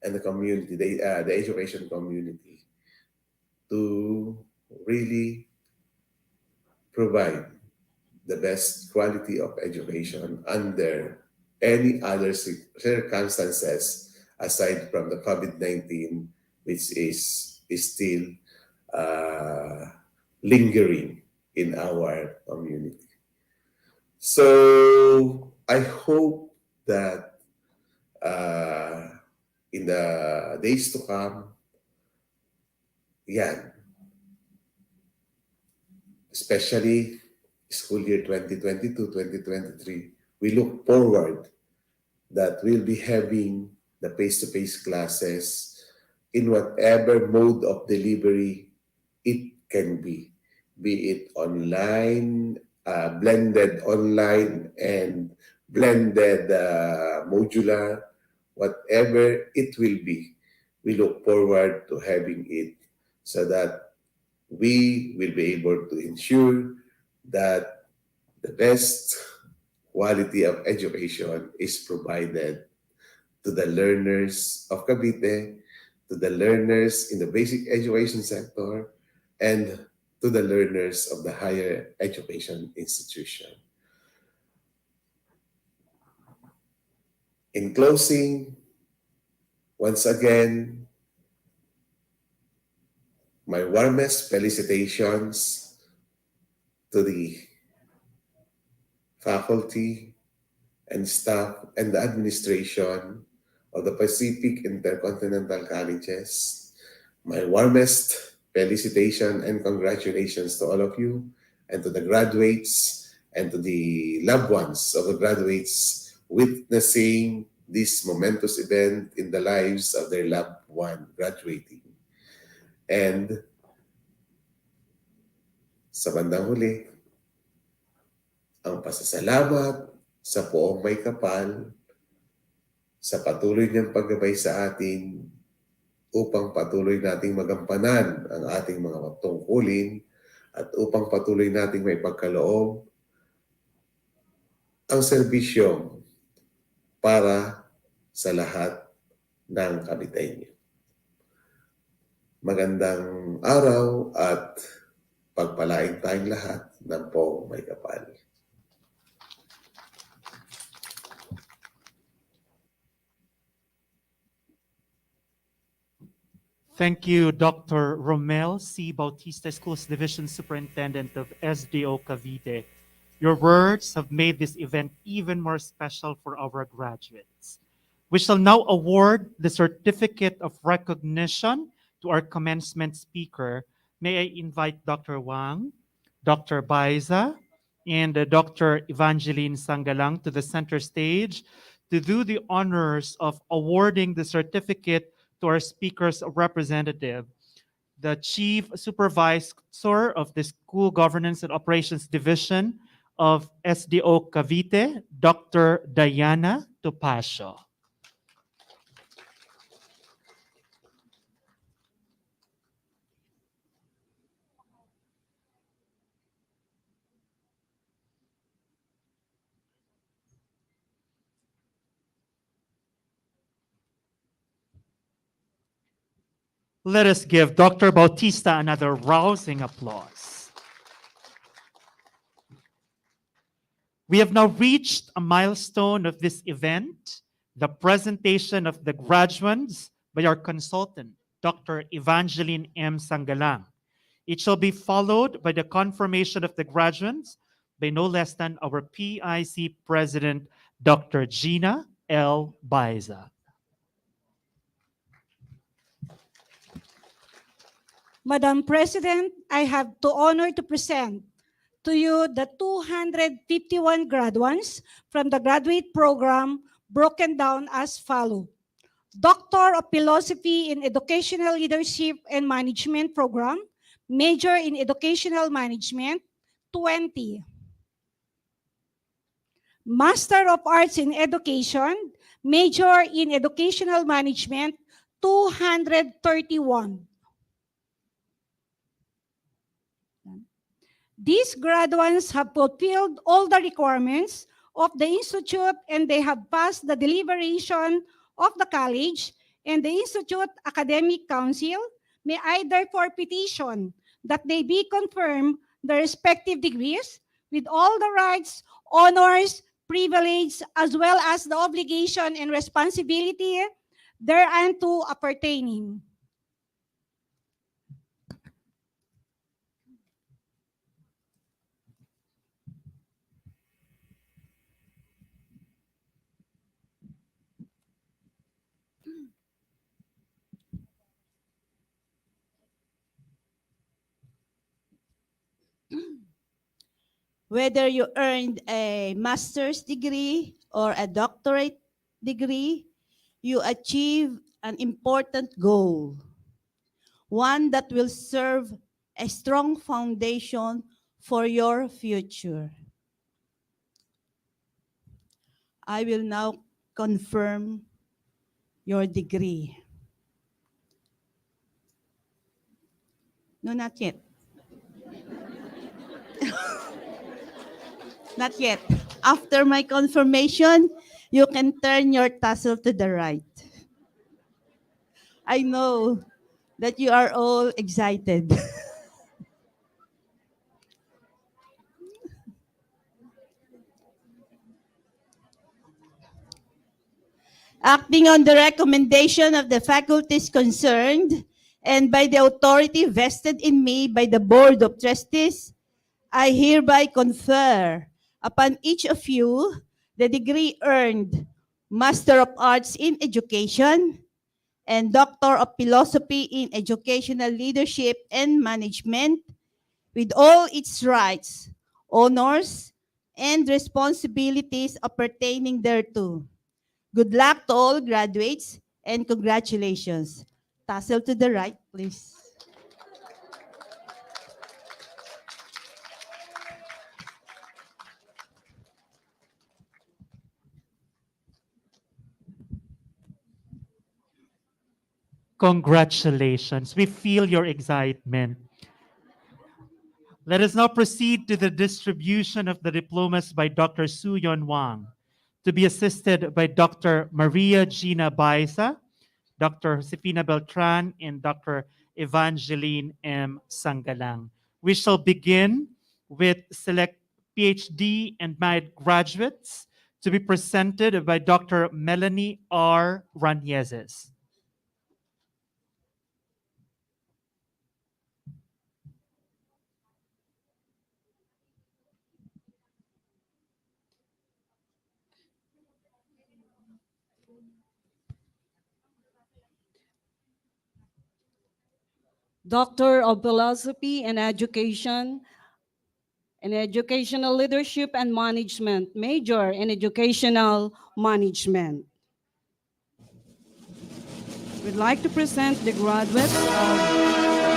Speaker 6: and the community, the education community, to really provide the best quality of education under any other circumstances aside from the COVID-19, which is still lingering in our community. So I hope that in the days to come, especially school year 2022-2023, we look forward that we'll be having the face-to-face classes in whatever mode of delivery it can be it online, blended online and blended modular, whatever it will be, we look forward to having it so that we will be able to ensure that the best quality of education is provided to the learners of Cavite, to the learners in the basic education sector, and to the learners of the higher education institution. In closing, once again, my warmest felicitations to the faculty and staff and the administration of the Pacific Intercontinental Colleges. My warmest felicitation and congratulations to all of you and to the graduates and to the loved ones of the graduates witnessing this momentous event in the lives of their loved one graduating. And sa bandang huli, ang pasasalamat sa poong may kapal sa patuloy niyang paggabay sa atin upang patuloy nating magampanan ang ating mga tungkulin at upang patuloy nating may pagkaloob ang serbisyo para sa lahat ng Caviteño. Magandang araw at pagpalain tayong lahat ng poong may kapal.
Speaker 1: Thank you, Dr. Romel C. Bautista, Schools Division Superintendent of SDO Cavite. Your words have made this event even more special for our graduates. We shall now award the Certificate of Recognition to our commencement speaker. May I invite Dr. Wang, Dr. Baiza, and Dr. Evangeline Sangalang to the center stage to do the honors of awarding the certificate to our speaker's representative, the Chief Supervisor of the School Governance and Operations Division of SDO Cavite, Dr. Diana Topacio. Let us give Dr. Bautista another rousing applause. We have now reached a milestone of this event, the presentation of the graduates by our consultant, Dr. Evangeline M. Sangalang. It shall be followed by the confirmation of the graduates by no less than our PIC President, Dr. Gina L. Baiza.
Speaker 2: Madam President, I have the honor to present to you the 251 graduates from the graduate program broken down as follows. Doctor of Philosophy in Educational Leadership and Management program, major in Educational Management, 20. Master of Arts in Education, major in Educational Management, 231. These graduates have fulfilled all the requirements of the institute and they have passed the deliberation of the college and the institute academic council may either for petition that they be confirmed the respective degrees with all the rights, honors, privilege, as well as the obligation and responsibility thereunto appertaining.
Speaker 7: Whether you earned a master's degree or a doctorate degree, you achieve an important goal, one that will serve a strong foundation for your future. I will now confirm your degree. No, not yet. Not yet. After my confirmation, you can turn your tassel to the right. I know that you are all excited. Acting on the recommendation of the faculties concerned and by the authority vested in me by the Board of Trustees, I hereby confer upon each of you the degree earned Master of Arts in Education and Doctor of Philosophy in Educational Leadership and Management with all its rights, honors, and responsibilities appertaining thereto. Good luck to all graduates and congratulations. Tassel to the right, please.
Speaker 1: Congratulations. We feel your excitement. Let us now proceed to the distribution of the diplomas by Dr. Su-Yon Wang, to be assisted by Dr. Maria Gina Baisa, Dr. Josefina Beltran, and Dr. Evangeline M. Sangalang. We shall begin with select PhD and MAD graduates to be presented by Dr. Melanie R. Ranieses.
Speaker 8: Doctor of Philosophy and Education, in Educational Leadership and Management, major in Educational Management. We'd like to present the graduates of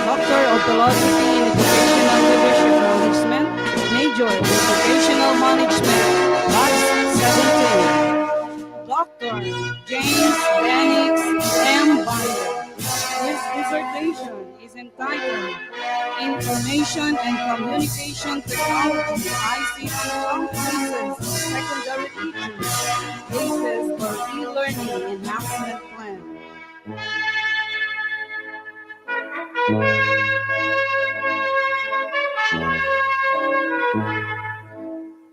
Speaker 8: Doctor of Philosophy in Educational Leadership Management, major in Educational Management, class 17. Dr. James Benix M. Bayer. His dissertation is entitled Information and Communication Technology, ICT Competences of Secondary Teachers, Basis for E-Learning Enhancement Plan.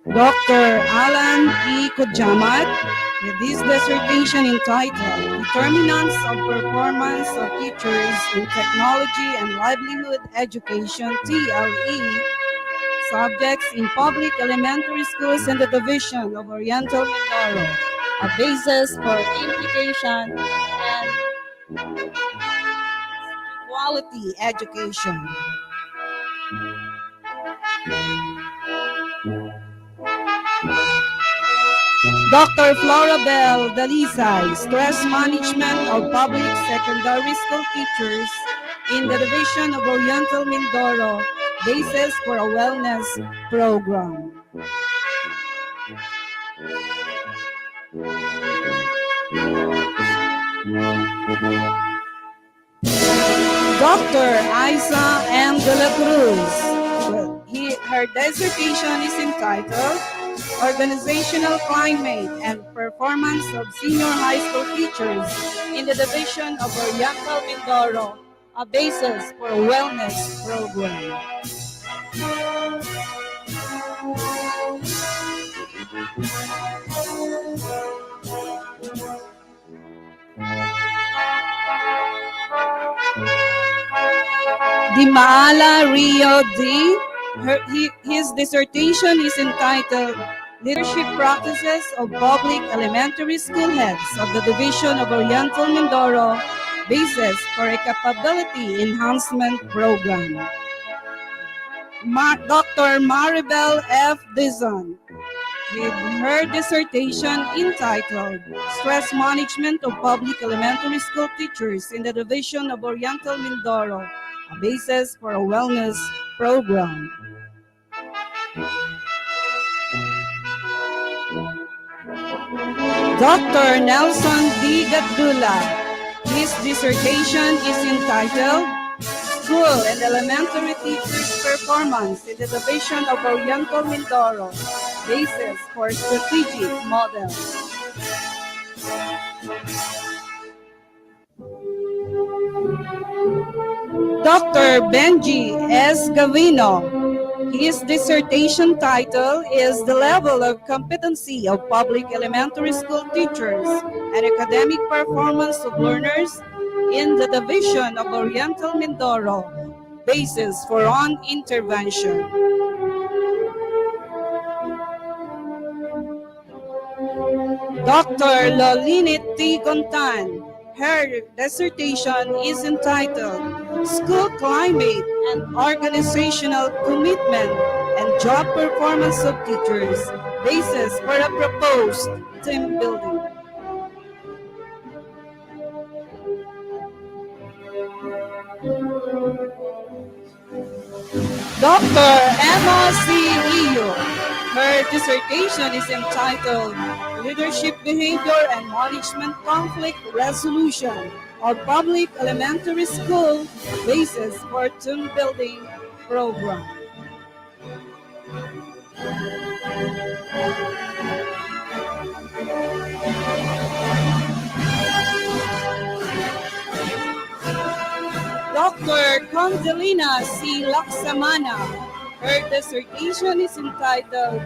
Speaker 8: Dr. Alan E. Kujamat, with his dissertation entitled Determinants of Performance of Teachers in Technology and Livelihood Education, TLE, Subjects in Public Elementary Schools in the Division of Oriental Mindoro, a basis for implication and quality education. Dr. Florabel Dalisay, Stress Management of Public Secondary School Teachers in the Division of Oriental Mindoro, Basis for a Wellness Program. Dr. Isa M. De la Cruz, her dissertation is entitled Organizational Climate and Performance of Senior High School Teachers in the Division of Oriental Mindoro, a basis for a wellness program. Di Maala Rio D. His dissertation is entitled Leadership Practices of Public Elementary School Heads of the Division of Oriental Mindoro, Basis for a Capability Enhancement Program. Dr. Maribel F. Dizon, with her dissertation entitled Stress Management of Public Elementary School Teachers in the Division of Oriental Mindoro, a basis for a wellness program. Dr. Nelson D. Gadula. His dissertation is entitled School and Elementary Teachers' Performance in the Division of Oriental Mindoro, Basis for Strategic Model. Dr. Benji S. Gavino. His dissertation title is The Level of Competency of Public Elementary School Teachers and Academic Performance of Learners in the Division of Oriental Mindoro, Basis for On-Intervention. Dr. Lolinit T. Gontan. Her dissertation is entitled School Climate and Organizational Commitment and Job Performance of Teachers, Basis for a Proposed Team Building. Dr. Emma C. Iyo. Her dissertation is entitled Leadership Behavior and Management Conflict Resolution of Public Elementary School, Basis for Team Building Program. Dr. Condelina C. Laksamana. Her dissertation is entitled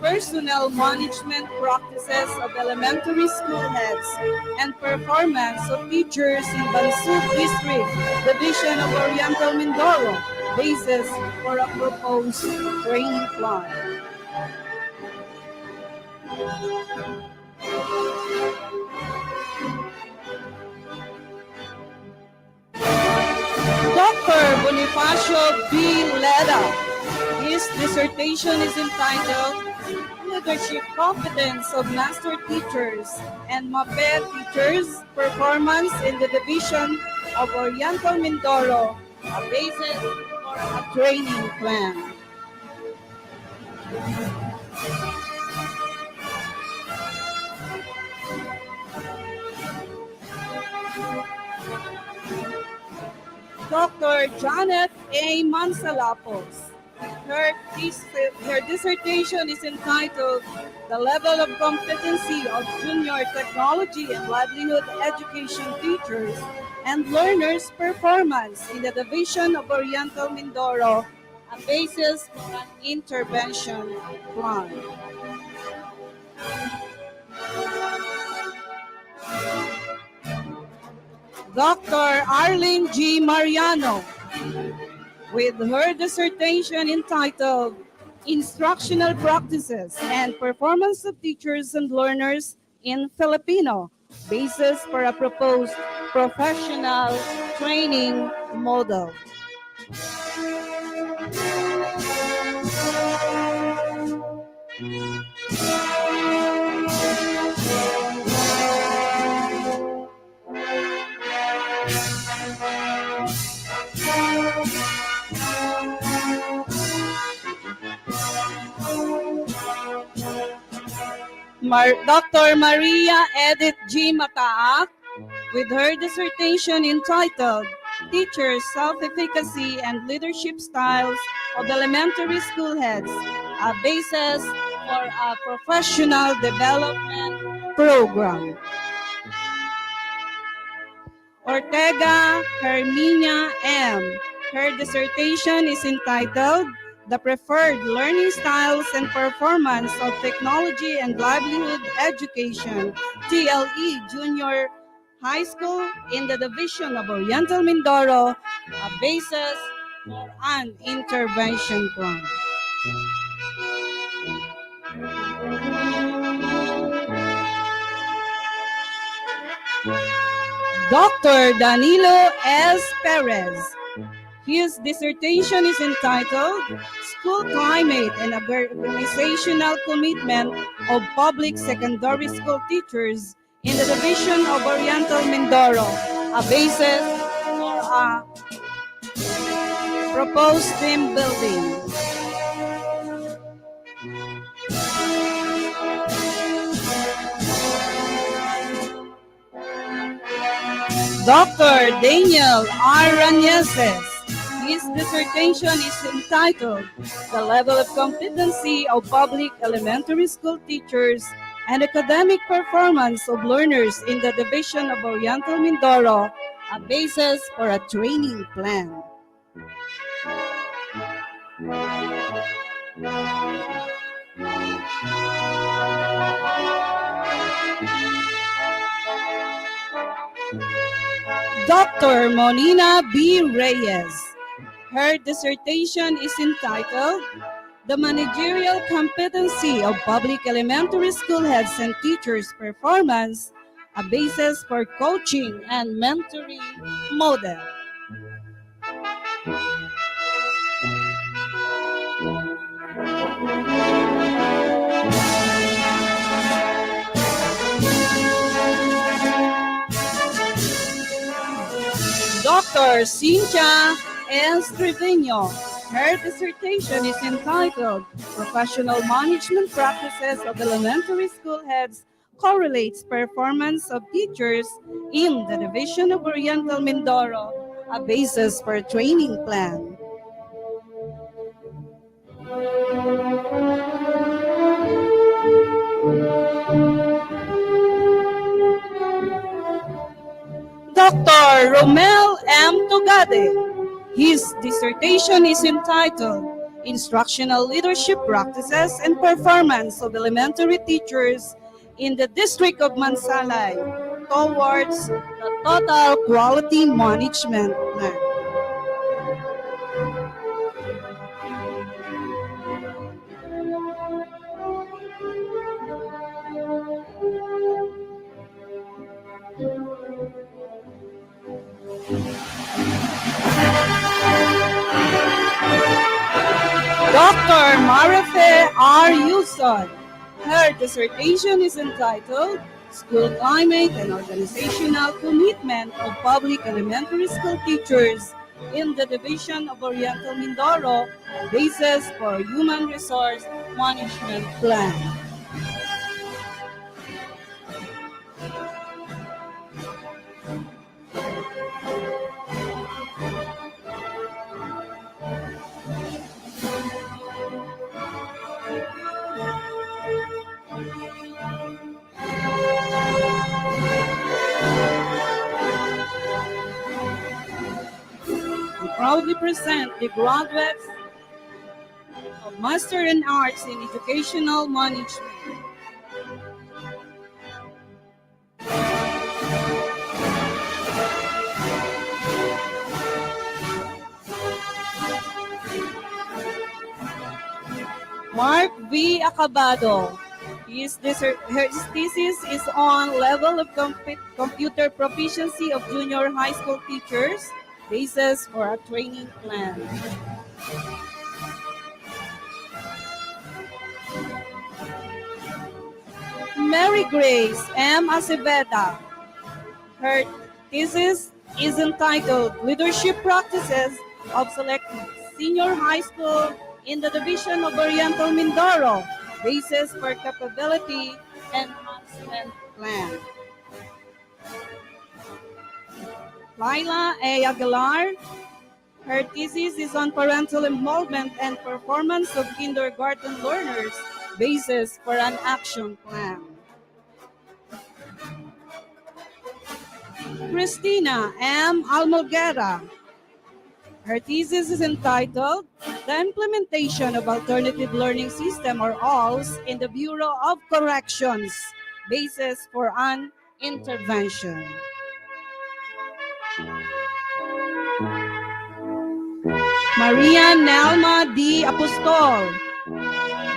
Speaker 8: Personnel Management Practices of Elementary School Heads and Performance of Teachers in Bansud District, Division of Oriental Mindoro, Basis for a Proposed Training Plan. Dr. Bonifacio B. Leda. His dissertation is entitled Leadership Competence of Master Teachers and MAPE Teachers Performance in the Division of Oriental Mindoro, a basis for a training plan. Dr. Janet A. Mansalapos. Her dissertation is entitled The Level of Competency of Junior Technology and Livelihood Education Teachers and Learners' Performance in the Division of Oriental Mindoro, a basis for an intervention plan. Dr. Arlene G. Mariano, with her dissertation entitled Instructional Practices and Performance of Teachers and Learners in Filipino, Basis for a Proposed Professional Training Model. Dr. Maria Edith G. Mataak, with her dissertation entitled Teachers' Self-Efficacy and Leadership Styles of Elementary School Heads, a basis for a professional development program. Ortega Herminia M. Her dissertation is entitled The Preferred Learning Styles and Performance of Technology and Livelihood Education, TLE Junior High School in the Division of Oriental Mindoro, a basis for an intervention plan. Dr. Danilo S. Perez. His dissertation is entitled School Climate and Organizational Commitment of Public Secondary School Teachers in the Division of Oriental Mindoro, a basis for a proposed team building. Dr. Daniel R. Ranieses. His dissertation is entitled The Level of Competency of Public Elementary School Teachers and Academic Performance of Learners in the Division of Oriental Mindoro, a Basis for a Training Plan. Dr. Monina B. Reyes. Her dissertation is entitled The Managerial Competency of Public Elementary School Heads and Teachers Performance, a Basis for Coaching and Mentoring Model. Dr. Cynthia S. Trevino. Her dissertation is entitled Professional Management Practices of Elementary School Heads Correlates Performance of Teachers in the Division of Oriental Mindoro, a Basis for a Training Plan. Dr. Romel M. Tugade. His dissertation is entitled Instructional Leadership Practices and Performance of Elementary Teachers in the District of Mansalay towards the Total Quality Management Plan. Dr. Marife R. Yuson. Her dissertation is entitled School Climate and Organizational Commitment of Public Elementary School Teachers in the Division of Oriental Mindoro, Basis for Human Resource Management Plan. We proudly present the graduates of Master in Arts in Educational Management. Mark V. Acabado. His thesis is on level of computer proficiency of junior high school teachers, basis for a training plan. Mary Grace M. Aceveda. Her thesis is entitled Leadership Practices of Select Senior High School in the Division of Oriental Mindoro, Basis for Capability Enhancement Plan. Laila A. Aguilar. Her thesis is on parental involvement and performance of kindergarten learners, basis for an action plan. Christina M. Almoguera. Her thesis is entitled The Implementation of Alternative Learning System or ALS in the Bureau of Corrections, basis for an intervention. Maria Nelma D. Apostol.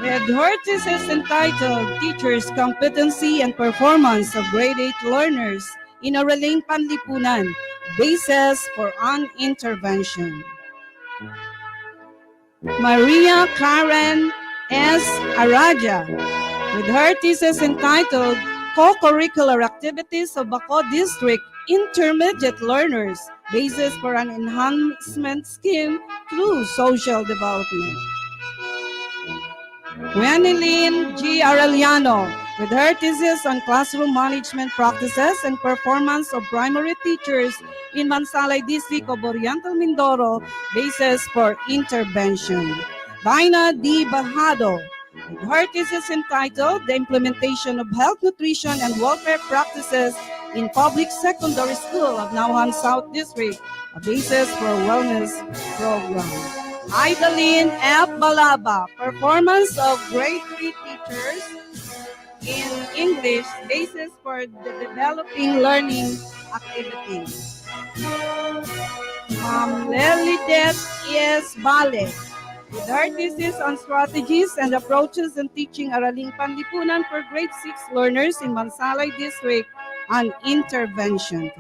Speaker 8: With her thesis entitled Teachers' Competency and Performance of Grade 8 Learners in a Reling Panlipunan, basis for an intervention. Maria Karen S. Araja. With her thesis entitled Co-Curricular Activities of Baco District Intermediate Learners, basis for an enhancement scheme through social development. Renelyn G. Arellano. with her thesis on classroom management practices and performance of primary teachers in Mansalay District of Oriental Mindoro, basis for intervention. Dina D. Bajado, with her thesis entitled The Implementation of Health, Nutrition, and Welfare Practices in Public Secondary School of Nauhan South District, a basis for a wellness program. Idalene F. Balaba, performance of grade 3 teachers in English, basis for the developing learning activities. Lelidet S. Bale, with her thesis on strategies and approaches in teaching Araling Panlipunan for grade 6 learners in Mansalay District on intervention.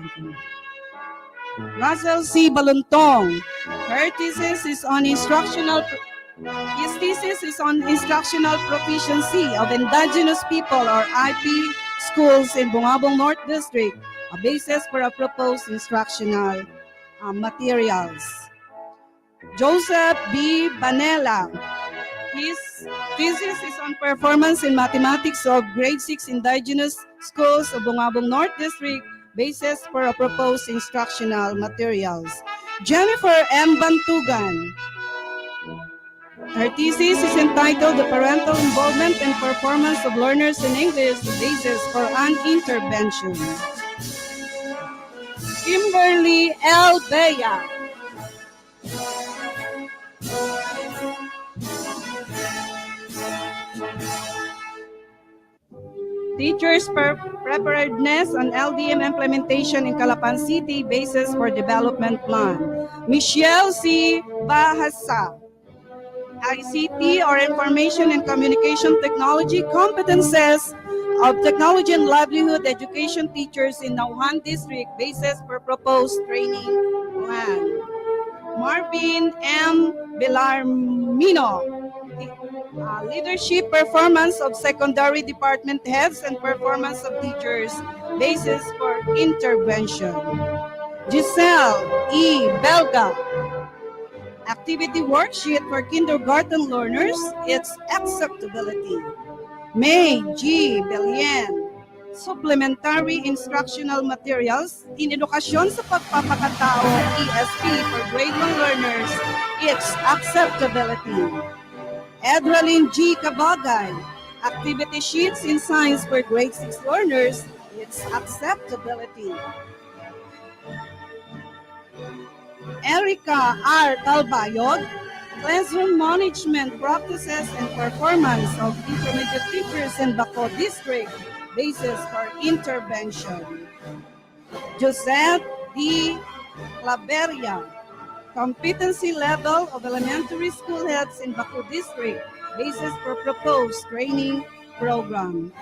Speaker 8: Russell C. Baluntong, her thesis is on his thesis is on instructional proficiency of indigenous people or IP schools in Bungabong North District, a basis for a proposed instructional materials. Joseph B. Banela, his thesis is on performance in mathematics of grade 6 indigenous schools of Bungabong North District, basis for a proposed instructional materials. Jennifer M. Bantugan, her thesis is entitled The Parental Involvement and Performance of Learners in English, the basis for an intervention. Kimberly L. Bea, teachers' preparedness on LDM implementation in Calapan City, basis for development plan. Michelle C. Bahasa, ICT or Information and Communication Technology competences of technology and livelihood education teachers in Nauhan District, basis for proposed training plan. Marvin M. Belarmino, leadership performance of secondary department heads and performance of teachers, basis for intervention. Giselle E. Belga, activity worksheet for kindergarten learners, its acceptability. May G. Belian, supplementary instructional materials in edukasyon sa pagpapakatao, ESP for grade 1 learners, its acceptability. Edralyn G. Kabagay, activity sheets in science for grade 6 learners, its acceptability. Erica R. Calbayog, classroom management practices and performance of intermediate teachers in Baco District, basis for intervention. Josette D. Claveria, competency level of elementary school heads in Baco District, basis for proposed training program.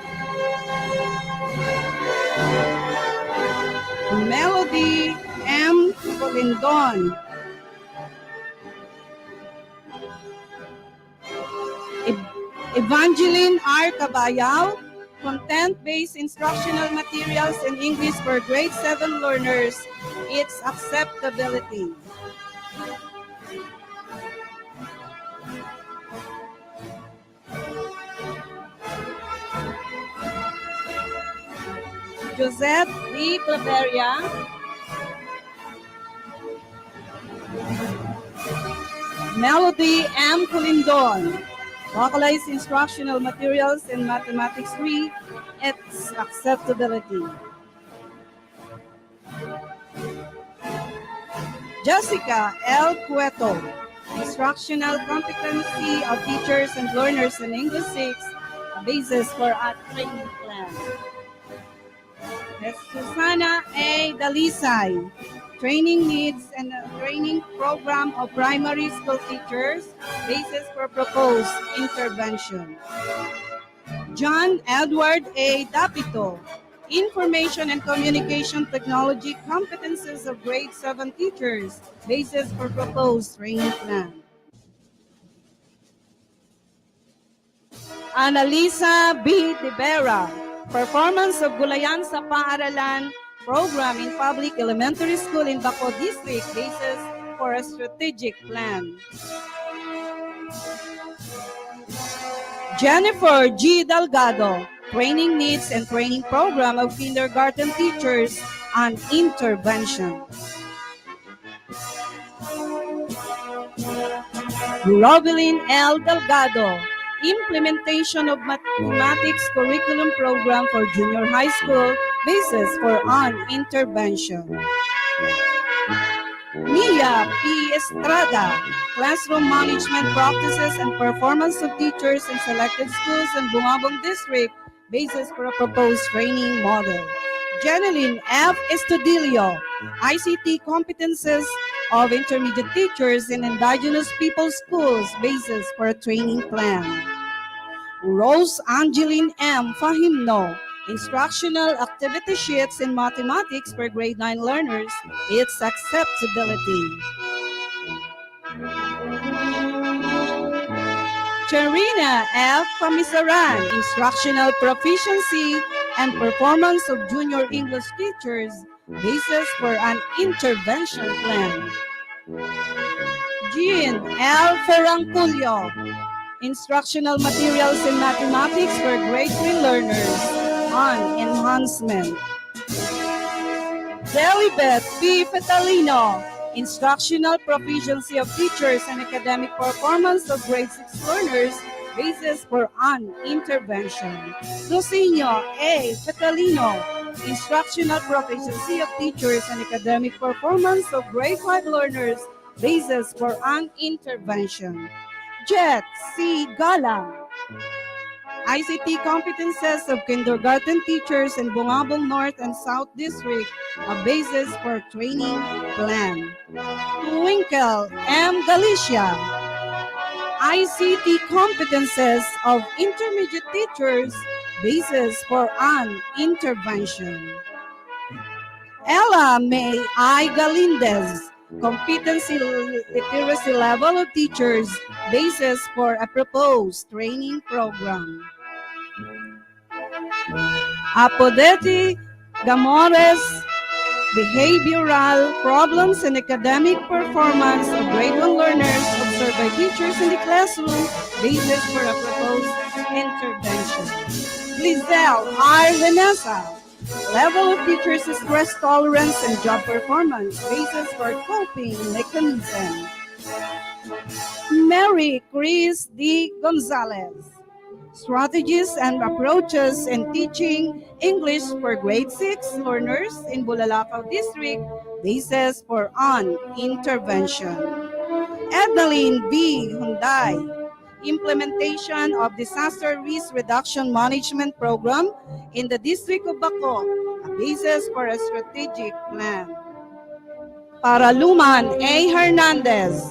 Speaker 8: Melody M. Colindon, Evangeline R. Cabayao, content-based instructional materials in English for grade 7 learners, its acceptability. Josette D. Claveria, Melody M. Colindon, localized instructional materials in Mathematics 3, its acceptability. Jessica L. Cueto, instructional competency of teachers and learners in English 6, a basis for a training plan. Susana A. Dalisay, training needs and a training program of primary school teachers, basis for proposed intervention. John Edward A. Dapito, information and communication technology competences of grade 7 teachers, basis for proposed training plan. Annalisa B. Rivera, performance of Gulayan sa Paaralan program in public elementary school in Baco District, basis for a strategic plan. Jennifer G. Delgado, training needs and training program of kindergarten teachers and intervention. Rogelin L. Delgado, implementation of mathematics curriculum program for junior high school, basis for an intervention. Mia P. Estrada, classroom management practices and performance of teachers in selected schools in Bungabong District, basis for a proposed training model. Jeneline F. Estudillo, ICT competences of intermediate teachers in indigenous people schools, basis for a training plan. Rose Angeline M. Fahimno, instructional activity sheets in mathematics for grade 9 learners, its acceptability. Charina F. Pamisaran, instructional proficiency and performance of junior English teachers, basis for an intervention plan. Jean L. Ferranculio, instructional materials in mathematics for grade 3 learners on enhancement. Delibet P. Fetalino, instructional proficiency of teachers and academic performance of grade 6 learners, basis for an intervention. Lucinio A. Fetalino, instructional proficiency of teachers and academic performance of grade 5 learners, basis for an intervention. Jet C. Galang, ICT competences of kindergarten teachers in Bungabong North and South District, a basis for training plan. Twinkle M. Galicia, ICT competences of intermediate teachers, basis for an intervention. Ella May I. Galindez, competency literacy level of teachers, basis for a proposed training program. Apodeti Gamores, behavioral problems and academic performance of grade 1 learners observed by teachers in the classroom, basis for a proposed intervention. Lizelle R. Vanessa, level of teachers' stress tolerance and job performance, basis for coping mechanism. Mary Chris D. Gonzalez, strategies and approaches in teaching English for grade 6 learners in Bulalakaw District, basis for an intervention. Edeline B. Hunday, implementation of disaster risk reduction management program in the District of Baco, a basis for a strategic plan. Paraluman A. Hernandez,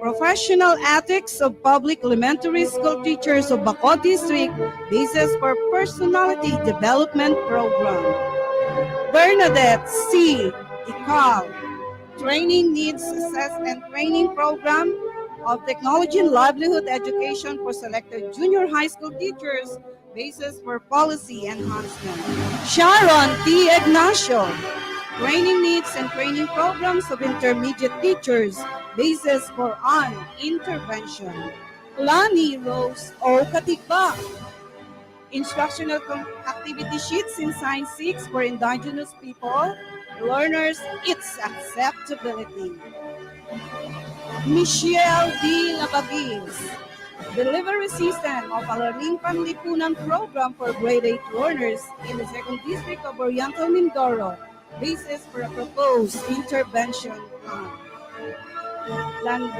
Speaker 8: professional ethics of public elementary school teachers of Baco District, basis for personality development program. Bernadette C. Ical, training needs assessment training program of technology and livelihood education for selected junior high school teachers, basis for policy enhancement. Sharon T. Ignacio, training needs and training programs of intermediate teachers, basis for an intervention. Lani Rose O. Katikba, instructional activity sheets in Science 6 for indigenous people, learners, its acceptability. Michelle D. Labagis, delivery system of Alaring Panlipunan program for grade 8 learners in the 2nd District of Oriental Mindoro, basis for a proposed intervention plan.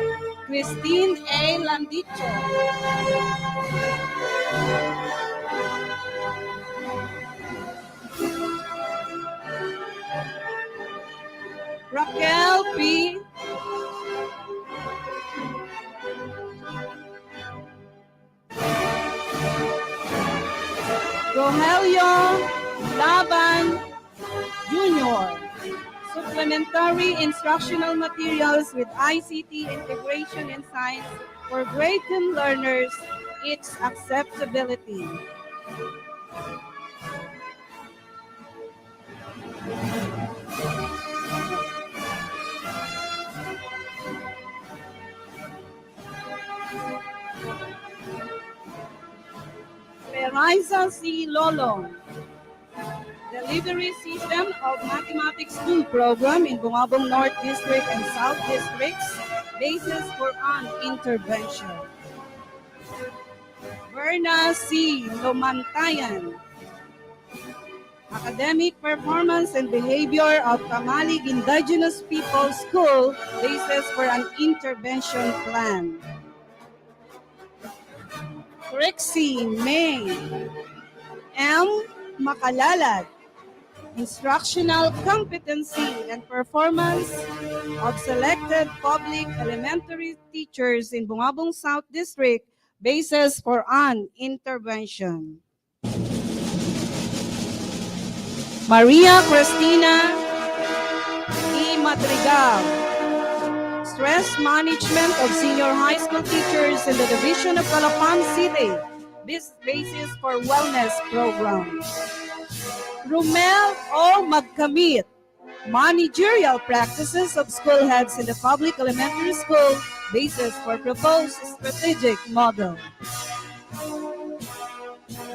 Speaker 8: Christine A. Landicho, Raquel P. Rogelio Laban Jr., supplementary instructional materials with ICT integration in science for grade 10 learners, its acceptability. Teresa C. Lolong. Delivery System of Mathematics School Program in Bungabong North District and South Districts, Basis for an Intervention. Verna C. Lomantayan. Academic Performance and Behavior of Kamalig Indigenous People School, Basis for an Intervention Plan. Trixie May M. Makalalad. Instructional Competency and Performance of Selected Public Elementary Teachers in Bungabong South District, Basis for an Intervention. Maria Cristina E. Madrigal. Stress Management of Senior High School Teachers in the Division of Calapan City, Basis for Wellness Program. Rumel O. Magkamit. Managerial Practices of School Heads in the Public Elementary School, Basis for Proposed Strategic Model.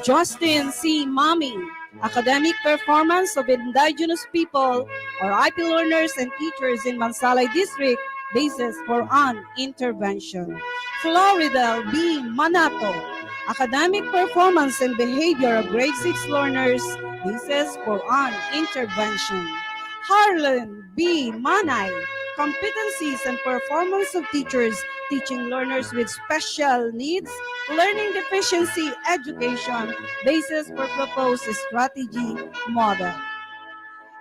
Speaker 8: Justin C. Mami. Academic Performance of Indigenous People or IP Learners and Teachers in Mansalay District, Basis for an Intervention. Floridel B. Manato. Academic Performance and Behavior of Grade 6 Learners, Basis for an Intervention. Harlan B. Manay. Competencies and Performance of Teachers teaching learners with special needs, learning deficiency education, Basis for Proposed Strategy Model.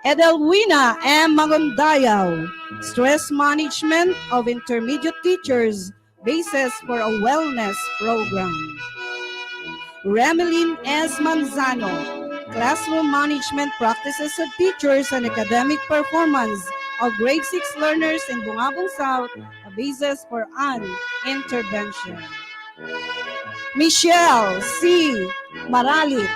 Speaker 8: Edelwina M. Magundayaw. Stress Management of Intermediate Teachers, Basis for a Wellness Program. Remelin S. Manzano. Classroom Management Practices of Teachers and Academic Performance of Grade 6 Learners in Bungabong South, a Basis for an Intervention. Michelle C. Maralit.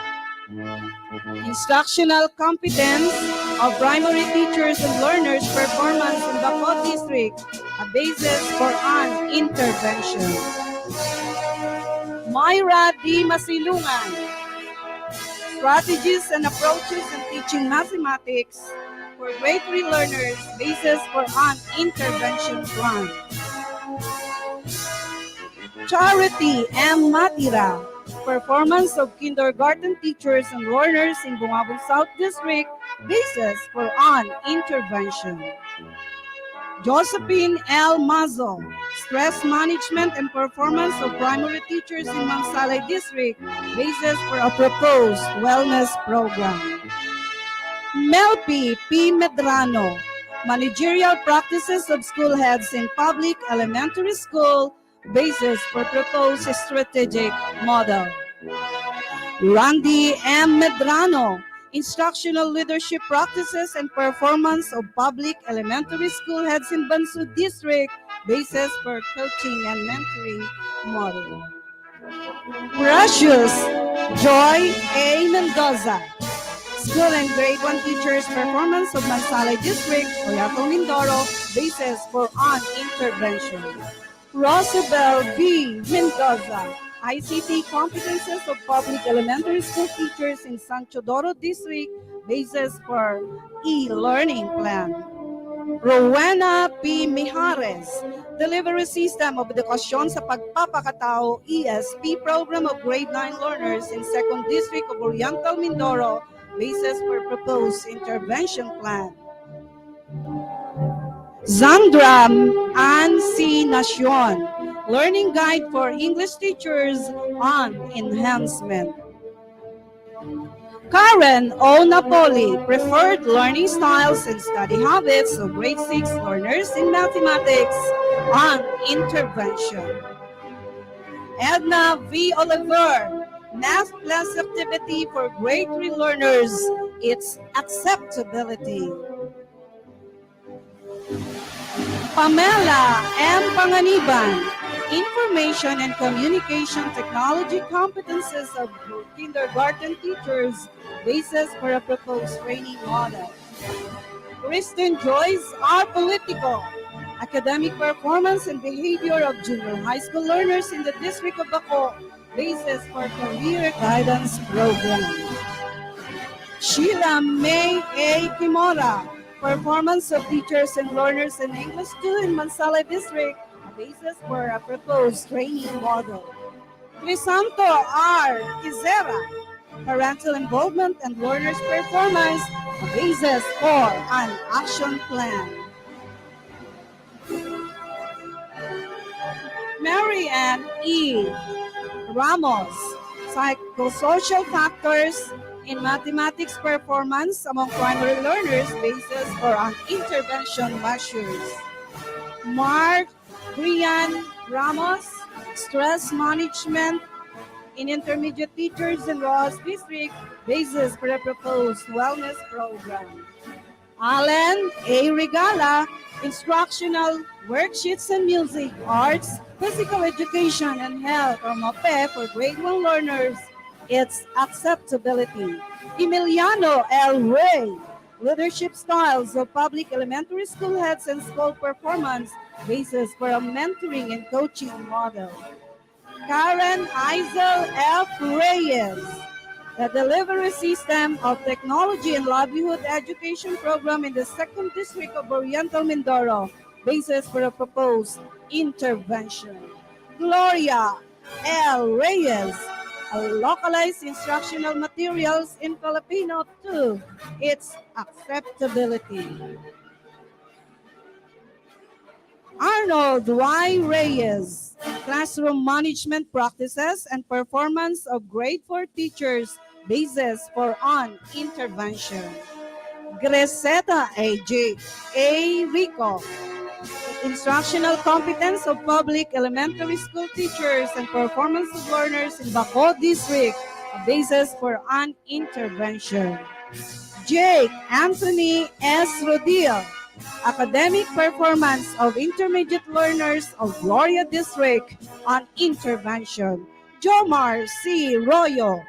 Speaker 8: Instructional Competence of Primary Teachers and Learners Performance in Bacolod District, a Basis for an Intervention. Myra D. Masilungan. Strategies and Approaches in Teaching Mathematics for Grade 3 Learners, Basis for an Intervention Plan. Charity M. Matira. Performance of Kindergarten Teachers and Learners in Bungabong South District, Basis for an Intervention. Josephine L. Mazo. Stress Management and Performance of Primary Teachers in Mansalay District, Basis for a Proposed Wellness Program. Melpi P. Medrano. Managerial Practices of School Heads in Public Elementary School, Basis for Proposed Strategic Model. Randy M. Medrano. Instructional Leadership Practices and Performance of Public Elementary School Heads in Bansud District, Basis for Coaching and Mentoring Model. Precious Joy A. Mendoza. School and Grade 1 Teachers Performance of Mansalay District, Oyatong Mindoro, Basis for an Intervention. Rosabel B. Mendoza. ICT Competences of Public Elementary School Teachers in San Teodoro District, Basis for E-Learning Plan. Rowena P. Mijares. Delivery System of Edukasyon sa Pagpapakatao, ESP Program of Grade 9 Learners in 2nd District of Oriental Mindoro, Basis for Proposed Intervention Plan. Zandra Ann C. Nacion. Learning Guide for English Teachers on Enhancement. Karen O. Napoli. Preferred Learning Styles and Study Habits of Grade 6 Learners in Mathematics on Intervention. Edna V. Oliver. Math Plus Activity for Grade 3 Learners, Its Acceptability. Pamela M. Panganiban. Information and Communication Technology Competences of Kindergarten Teachers, Basis for a Proposed Training Model. Kristen Joyce R. Politico. Academic Performance and Behavior of Junior High School Learners in the District of Baco, basis for career guidance program. Sheila May A. Kimora, performance of teachers and learners in English 2 in Mansala District, a basis for a proposed training model. Crisanto R. Kizera, parental involvement and learners' performance, a basis for an action plan. Mary Ann E. Ramos, psychosocial factors in mathematics performance among primary learners, basis for an intervention measures. Mark Brian Ramos, stress management in intermediate teachers in Ross District, basis for a proposed wellness program. Alan A. Regala, instructional worksheets and music, arts, physical education, and health, or MAPE for grade 1 learners, its acceptability. Emiliano L. Ray, leadership styles of public elementary school heads and school performance, basis for a mentoring and coaching model. Karen Isel F. Reyes, the delivery system of technology and livelihood education program in the 2nd District of Oriental Mindoro, basis for a proposed intervention. Gloria L. Reyes, localized instructional materials in Filipino to its acceptability. Arnold Y. Reyes, classroom management practices and performance of grade 4 teachers, basis for an intervention. Greseta A.J. A. Rico, instructional competence of public elementary school teachers and performance of learners in Baco District, a basis for an intervention. Jake Anthony S. Rodil, academic performance of intermediate learners of Gloria District on intervention. Jomar C. Royo,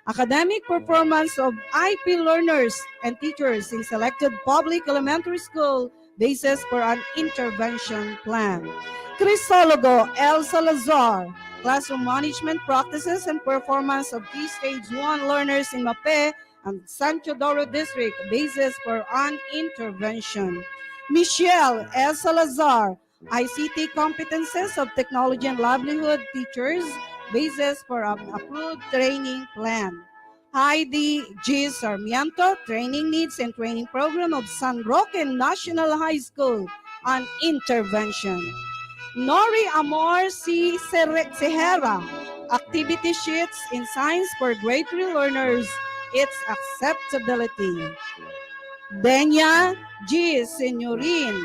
Speaker 8: academic performance of IP learners and teachers in selected public elementary school, basis for an intervention plan. Crisologo L. Salazar, classroom management practices and performance of Key Stage 1 learners in MAPE and San Teodoro District, basis for an intervention. Michelle S. Salazar, ICT competences of technology and livelihood teachers, basis for an approved training plan. Heidi G. Sarmiento, training needs and training program of San Roque National High School on intervention. Nori Amor C. Sehera, activity sheets in science for grade 3 learners, its acceptability. Denya G. Senyorin,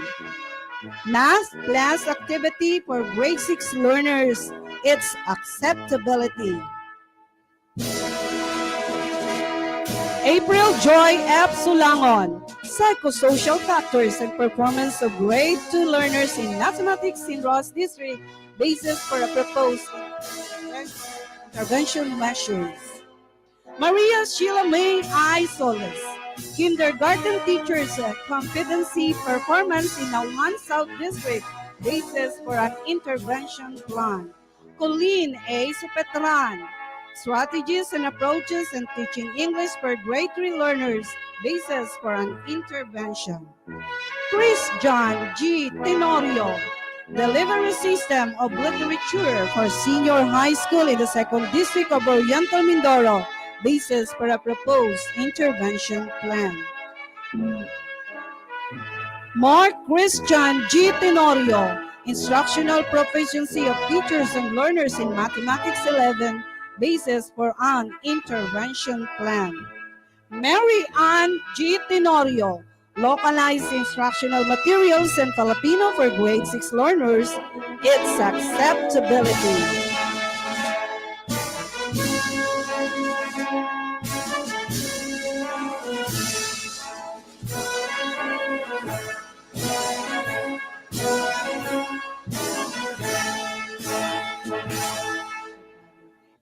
Speaker 8: math class activity for grade 6 learners, its acceptability. April Joy F. Sulangon, psychosocial factors and performance of grade 2 learners in mathematics in Ross District, basis for a proposed intervention measures. Maria Sheila May I. Solis, kindergarten teachers competency performance in Nauman South District, basis for an intervention plan. Colleen A. Supetran, strategies and approaches in teaching English for grade 3 learners, basis for an intervention. Chris John G. Tenorio, delivery system of literature for senior high school in the 2nd District of Oriental Mindoro, basis for a proposed intervention plan. Mark Christian G. Tenorio, instructional proficiency of teachers and learners in Mathematics 11, basis for an intervention plan. Mary Ann G. Tenorio, localized instructional materials in Filipino for grade 6 learners, its acceptability.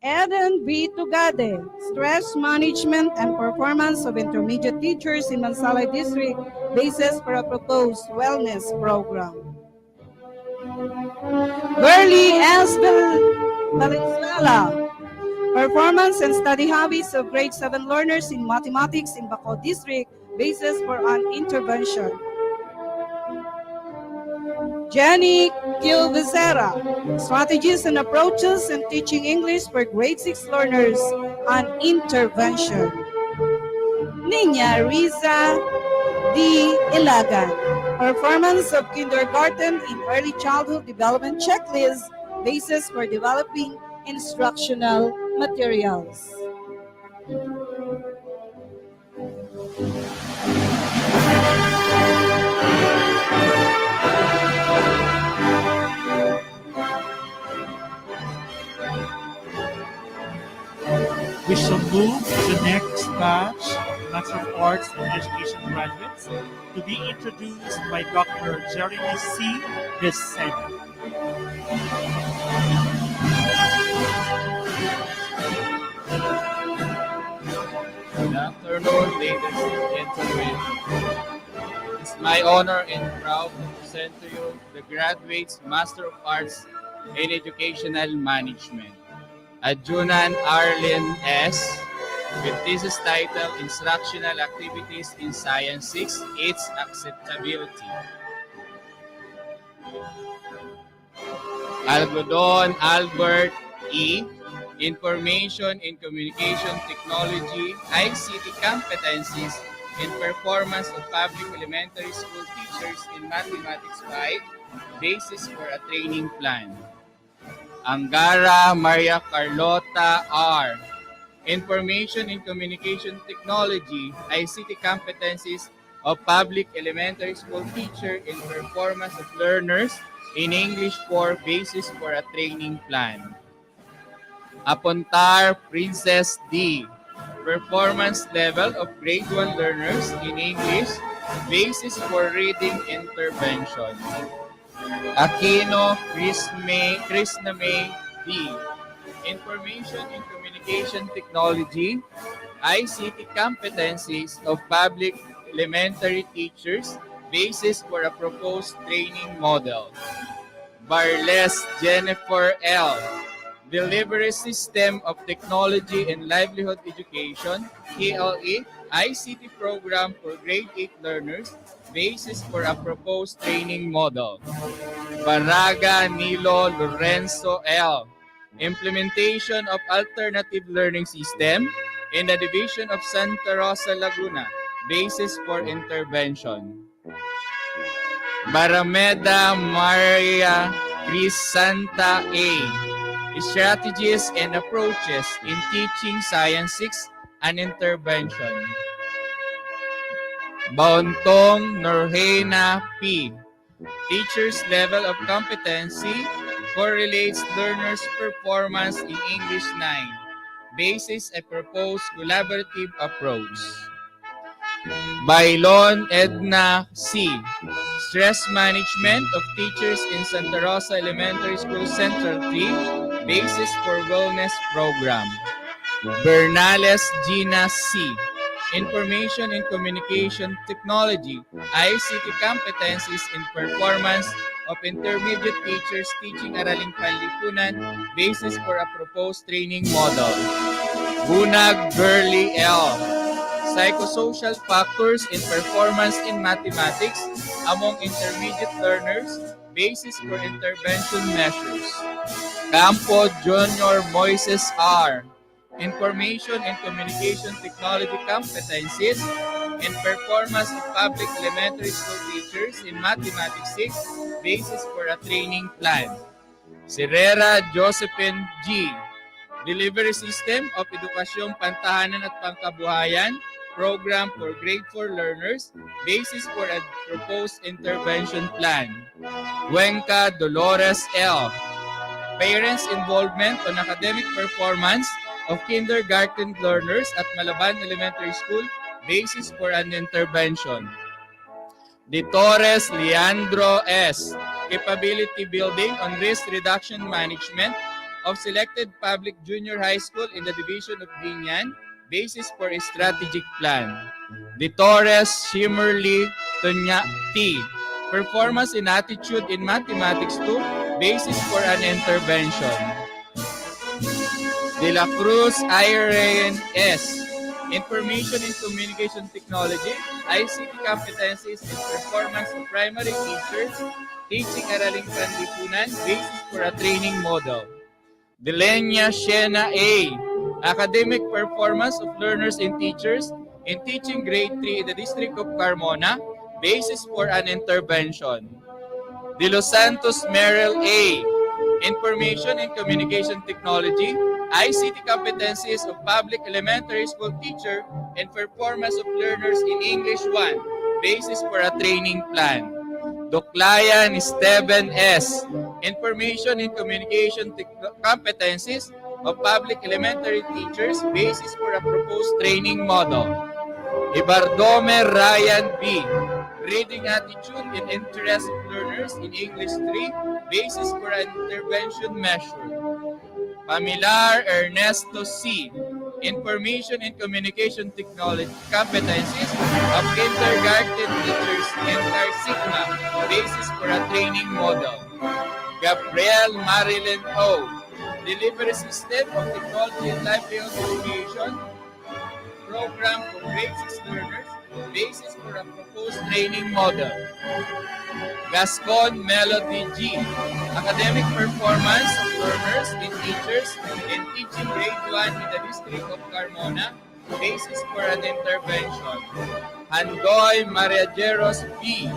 Speaker 8: Eden B. Tugade, stress management and performance of intermediate teachers in Mansala District, basis for a proposed wellness program. Burley S. Valenzuela, Performance and study habits of grade 7 learners in mathematics in Baco District, basis for an intervention. Jenny Gilvizera, strategies and approaches in teaching English for grade 6 learners, an intervention. Niña Riza D. Ilagan, performance of kindergarten in early childhood development checklist, basis for developing instructional materials.
Speaker 1: We shall move to the next batch, Bachelor of Arts in Education graduates, to be introduced by Dr. Jeremy C. Desena.
Speaker 9: Good afternoon, ladies and gentlemen. It's my honor and proud to present to you the graduates Master of Arts in Educational Management. Adjunan Arlene S. with thesis title Instructional Activities in Science 6, Its Acceptability. Algodon Albert E. Information in Communication Technology, ICT Competencies, and Performance of Public Elementary School Teachers in Mathematics 5, Basis for a Training Plan. Angara Maria Carlota R. Information in Communication Technology, ICT Competencies of Public Elementary School Teacher in Performance of Learners in English 4, Basis for a Training Plan. Apontar Princess D. Performance level of grade 1 learners in English, Basis for Reading Intervention. Aquino Krishna May D. Information in Communication Technology, ICT Competencies of Public Elementary Teachers, Basis for a Proposed Training Model. Barles Jennifer L. Delivery System of Technology and Livelihood Education, KLE, ICT Program for Grade 8 Learners, Basis for a Proposed Training Model. Baraga Nilo Lorenzo L. Implementation of Alternative Learning System in the Division of Santa Rosa, Laguna, Basis for Intervention. Barameda Maria Crisanta A. Strategies and Approaches in Teaching Science 6, an Intervention. Bauntong Norhena P. Teacher's level of competency correlates learners' performance in English 9. Basis a proposed collaborative approach. Bailon Edna C. Stress management of teachers in Santa Rosa Elementary School Central 3, Basis for Wellness Program. Bernales Gina C. Information and Communication Technology, ICT Competencies and Performance of Intermediate Teachers Teaching Araling Panlipunan, Basis for a Proposed Training Model. Bunag Burley L. Psychosocial Factors in Performance in Mathematics among Intermediate Learners, Basis for Intervention Measures. Campo Junior Moises R. Information and Communication Technology Competencies and Performance of Public Elementary School Teachers in Mathematics 6, Basis for a Training Plan. Serrera Josephine G. Delivery System of Edukasyong Pantahanan at Pangkabuhayan, Program for Grade 4 Learners, Basis for a Proposed Intervention Plan. Cuenca Dolores L. Parents' Involvement on Academic Performance of Kindergarten Learners at Malaban Elementary School, Basis for an Intervention. De Torres Leandro S. Capability Building on Risk Reduction Management of Selected Public Junior High School in the Division of Binyan, Basis for a Strategic Plan. De Torres Shimmerly Tonya T. Performance and Attitude in Mathematics 2, Basis for an Intervention. De La Cruz Irene S. Information and Communication Technology, ICT Competencies and Performance of Primary Teachers, Teaching Araling Panlipunan, Basis for a Training Model. Delenia Shena A. Academic Performance of Learners and Teachers in Teaching Grade 3 in the District of Carmona, Basis for an Intervention. De Los Santos Merrill A. Information and Communication Technology, ICT Competencies of Public Elementary School Teacher and Performance of Learners in English 1, Basis for a Training Plan. Doclayan Esteban S. Information and Communication Competencies of Public Elementary Teachers, Basis for a Proposed Training Model. Ibardome Ryan B. Reading Attitude and Interest of Learners in English 3, Basis for an Intervention Measure. Pamilar Ernesto C. Information and Communication Technology Competencies of Kindergarten Teachers in Sigma, Basis for a Training Model. Gabriel Marilyn O. Delivery System of Technology and Livelihood Education Program for Grade 6 Learners, Basis for a Proposed Training Model. Gascon Melody G. Academic Performance of Learners and Teachers in Teaching Grade 1 in the District of Carmona, Basis for an Intervention. Handoy Mariajeros B.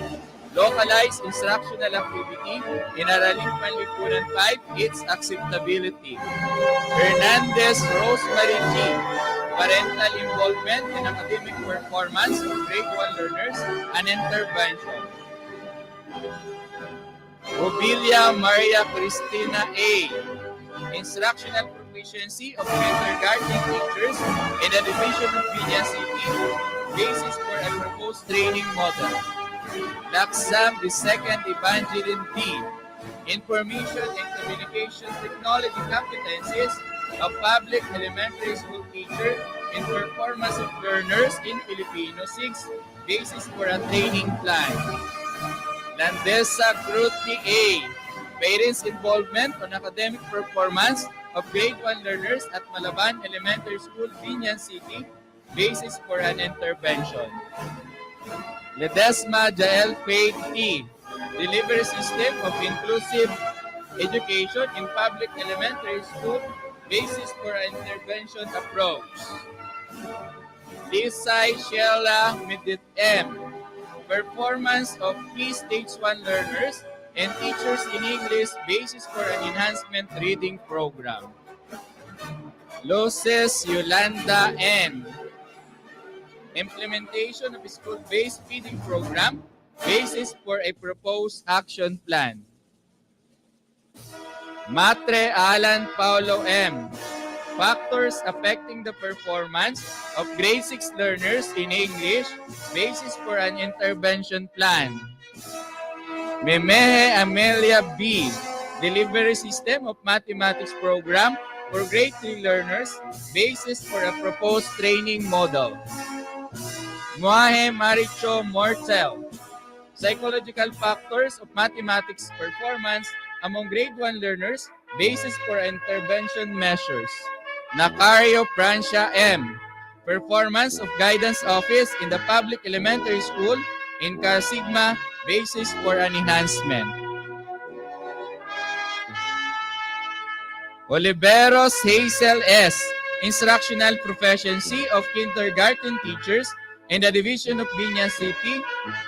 Speaker 9: Localized Instructional Activity in Araling Panlipunan 5, its acceptability. Hernandez Rosemary G. Parental Involvement in Academic Performance of Grade 1 Learners, an Intervention. Robilia Maria Cristina A. Instructional Proficiency of Kindergarten Teachers in the Division of Viña City, Basis for a Proposed Training Model. Laksam II Evangeline D. Information and Communication Technology Competencies of Public Elementary School Teacher in Performance of Learners in Filipino 6, Basis for a Training Plan. Landesa Cruti A. Parents' Involvement on Academic Performance of Grade 1 Learners at Malaban Elementary School, Viña City, Basis for an Intervention. Ledesma Jael Faith T. Delivery System of Inclusive Education in Public Elementary School, Basis for an Intervention Approach. Lisay Sheila Midit M. Performance of Key Stage 1 Learners and Teachers in English, Basis for an Enhancement Reading Program. Loses Yolanda N. Implementation of School-Based Feeding Program, Basis for a Proposed Action Plan. Matre Alan Paulo M. Factors affecting the performance of grade 6 learners in English, Basis for an Intervention Plan. Memehe Amelia B. Delivery System of Mathematics Program for grade 3 learners, Basis for a Proposed Training Model. Muahe Maricho Mortel. Psychological Factors of Mathematics Performance among grade 1 learners, Basis for Intervention Measures. Nacario Francia M. Performance of Guidance Office in the Public Elementary School in Sigma, Basis for an Enhancement. Oliveros Hazel S. Instructional Proficiency of Kindergarten Teachers in the Division of Viña City,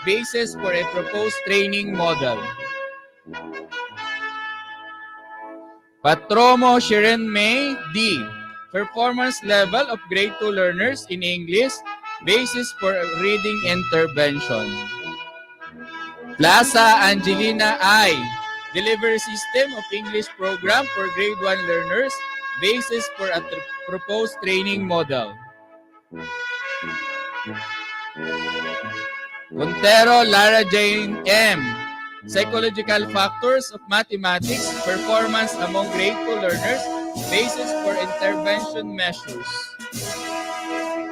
Speaker 9: Basis for a Proposed Training Model. Patromo Sharon May D. Performance Level of Grade 2 Learners in English, Basis for a Reading Intervention. Plaza Angelina I. Delivery System of English Program for Grade 1 Learners, Basis for a Proposed Training Model. Montero Lara Jane M. Psychological Factors of Mathematics Performance among Grade 2 Learners, Basis for Intervention Measures.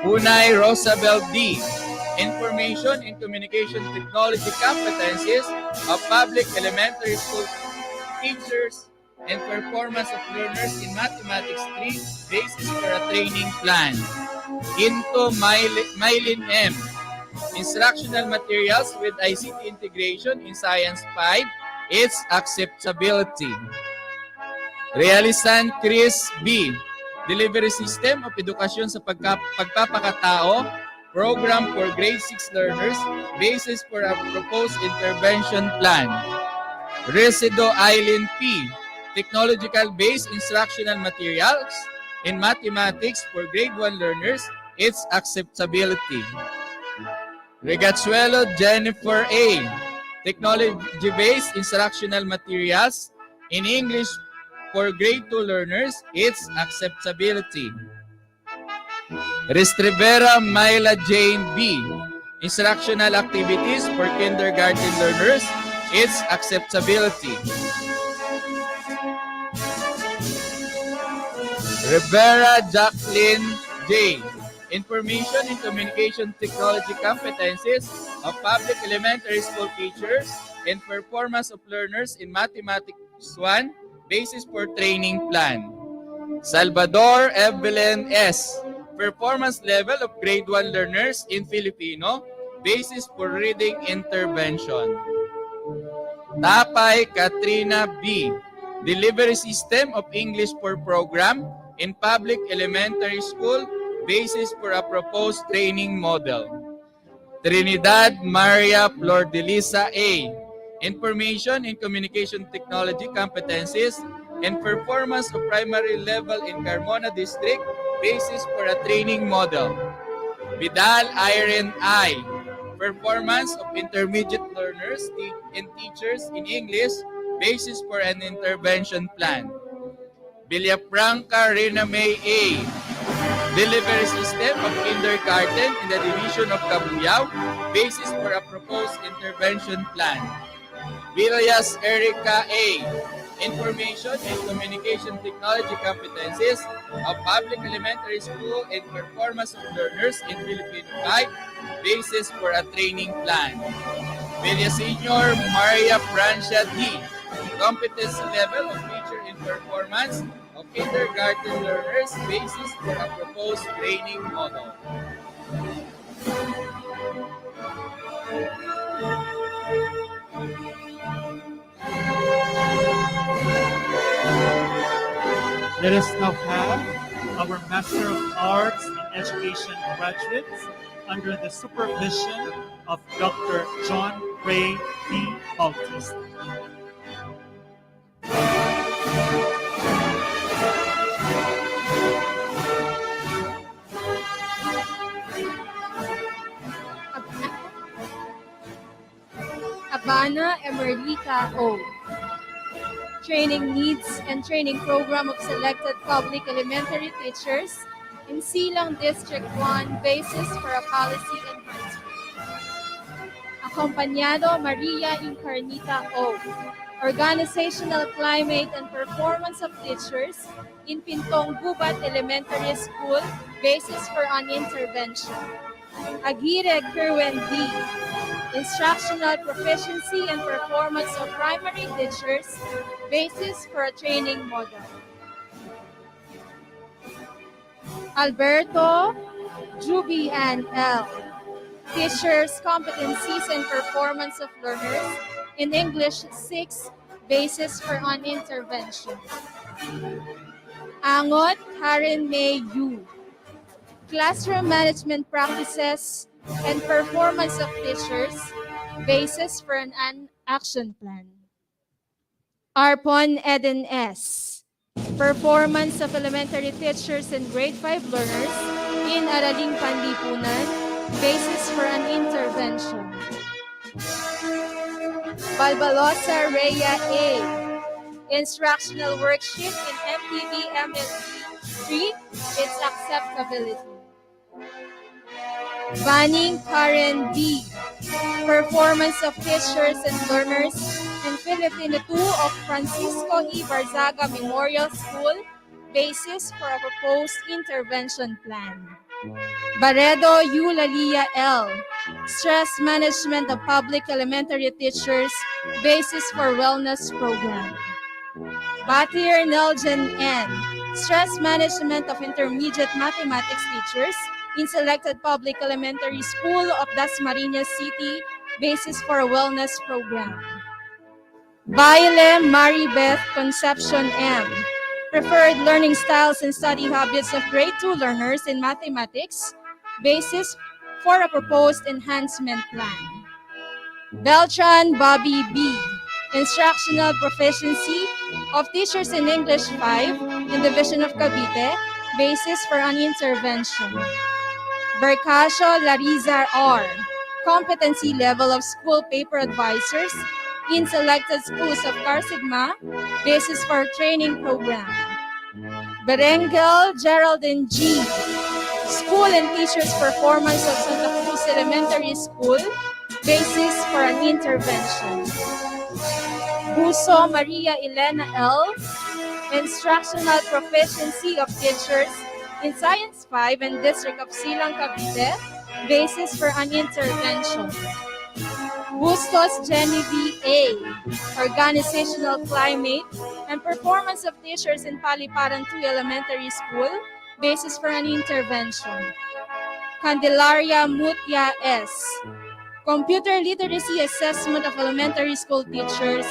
Speaker 9: Punay Rosabel D. Information and Communication Technology Competencies of Public Elementary School Teachers and performance of learners in Mathematics 3, basis for a training plan. Into Mylin M, instructional materials with ICT integration in Science 5, its acceptability. Realisan Chris B, delivery system of edukasyon sa pagpapakatao, program for grade 6 learners, basis for a proposed intervention plan. Resido Eileen P, technological-based instructional materials in mathematics for grade 1 learners, its acceptability. Regazuelo Jennifer A, technology-based instructional materials in English for grade 2 learners, its acceptability. Restrivera Myla Jane B, instructional activities for kindergarten learners, its acceptability. Rivera Jacqueline J, information and communication technology competencies of public elementary school teachers and performance of learners in Mathematics 1, basis for training plan. Salvador Evelyn S, performance level of grade 1 learners in Filipino, basis for reading intervention. Tapay Katrina B, delivery system of English for program in public elementary school, basis for a proposed training model. Trinidad Maria Flordelisa A, information and communication technology competencies and performance of primary level in Carmona District, basis for a training model. Vidal Irene I, performance of intermediate learners and teachers in English, basis for an intervention plan. Villafranca Rina May A, delivery system of kindergarten in the division of Cabuyao, basis for a proposed intervention plan. Villas Erica A, information and communication technology competencies of public elementary school and performance of learners in Philippine 5, basis for a training plan. Villa Senior Maria Francia D, competency level of teacher in performance of kindergarten learners, basis for a proposed training model.
Speaker 1: Let us now have our Master of Arts in Education graduates under the supervision of Dr. John Ray D. Bautista.
Speaker 10: Abana Emerlica O, training needs and training program of selected public elementary teachers in Silang District 1, basis for a policy enhancement. Acompañado Maria Incarnita O, organizational climate and performance of teachers in Pintong Gubat Elementary School, basis for an intervention. Aguirre Kerwin D, instructional proficiency and performance of primary teachers, basis for a training model. Alberto Jubian L, teachers' competencies and performance of learners in English 6, basis for an intervention. Angot Karen May Yu, classroom management practices and performance of teachers, basis for an action plan. Arpon Eden S, performance of elementary teachers and grade 5 learners in Araling Panlipunan, basis for an intervention. Balbalosa Rhea A, instructional worksheet in MTV ML3, its acceptability. Banning Karen D, performance of teachers and learners in Filipino 2 of Francisco E. Barzaga Memorial School, basis for a proposed intervention plan. Baredo Eulalia L, stress management of public elementary teachers, basis for wellness program.
Speaker 3: Batir Neljan N. Stress management of intermediate mathematics teachers in selected public elementary school of Dasmariñas City, basis for a wellness program. Baile Maribeth Concepcion M. Preferred learning styles and study habits of grade 2 learners in mathematics, basis for a proposed enhancement plan. Beltran Bobby B. Instructional proficiency of teachers in English 5 in Division of Cavite, basis for an intervention. Bercasio Lariza R. Competency level of school paper advisors in selected schools of Carsigma, basis for training program. Berengel Geraldine G. School and teachers' performance of Santa Cruz Elementary School, basis for an intervention. Buso Maria Elena L. Instructional proficiency of teachers in Science 5 and District of Silang Cavite, basis for an intervention. Bustos Genevieve A. Organizational climate and performance of teachers in Paliparan 2 Elementary School, basis for an intervention. Candelaria Mutya S. Computer literacy assessment of elementary school teachers,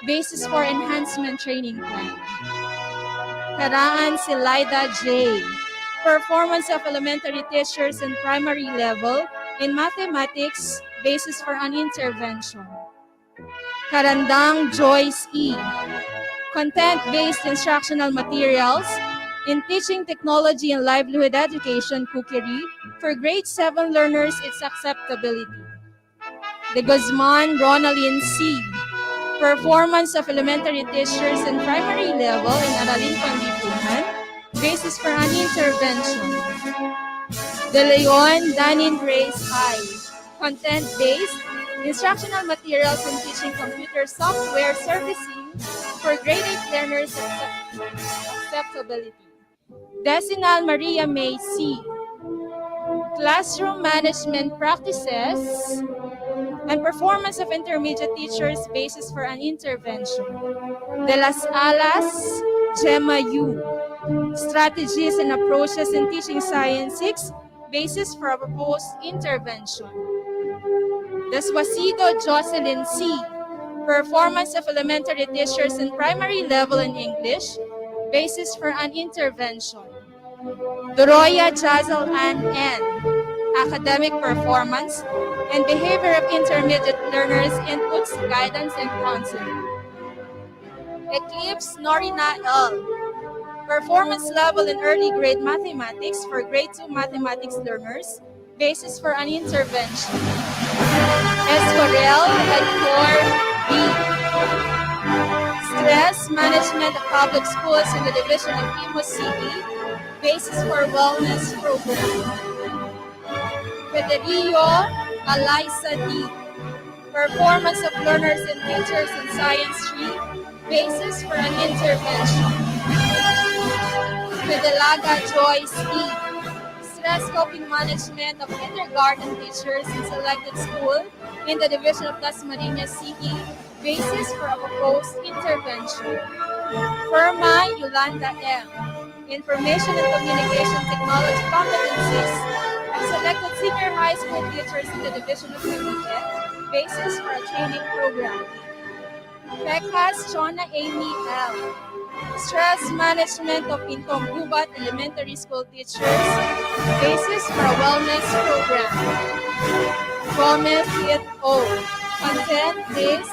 Speaker 3: basis for enhancement training plan. Karaan Silaida J. Performance of elementary teachers in primary level in mathematics, basis for an intervention. Karandang Joyce E. Content-based instructional materials in teaching technology and livelihood education cookery for grade 7 learners, its acceptability. De Guzman Ronaline C. Performance of elementary teachers in primary level in Aralin Panlipunan, basis for an intervention. De Leon Danin Grace I. Content-based instructional materials in teaching computer software servicing for grade 8 learners, acceptability. Desinal Maria May C. Classroom management practices and performance of intermediate teachers, basis for an intervention. De las Alas Gemma U. Strategies and approaches in teaching science 6, basis for a proposed intervention. Deswasido Jocelyn C. Performance of elementary teachers in primary level in English, basis for an intervention. Doroya Jazel Ann N. Academic performance and behavior of intermediate learners, inputs, guidance, and counseling. Eclipse Norina L. Performance level in early grade mathematics for grade 2 mathematics learners, basis for an intervention. Escorel Hector B. Stress management of public schools in the Division of Imus City, basis for wellness program. Federico Alaisa D. Performance of learners and teachers in Science 3, basis for an intervention. Fedelaga Joyce E. Stress coping management of kindergarten teachers in selected school in the Division of Dasmariñas City, basis for a proposed intervention. Firma Yolanda M. Information and Communication Technology competencies of selected senior high school teachers in the Division of Cavite, basis for a training program. Pecas Chona Amy L. Stress management of Pintong Gubat elementary school teachers, basis for a wellness program. Gomez et O. Content-based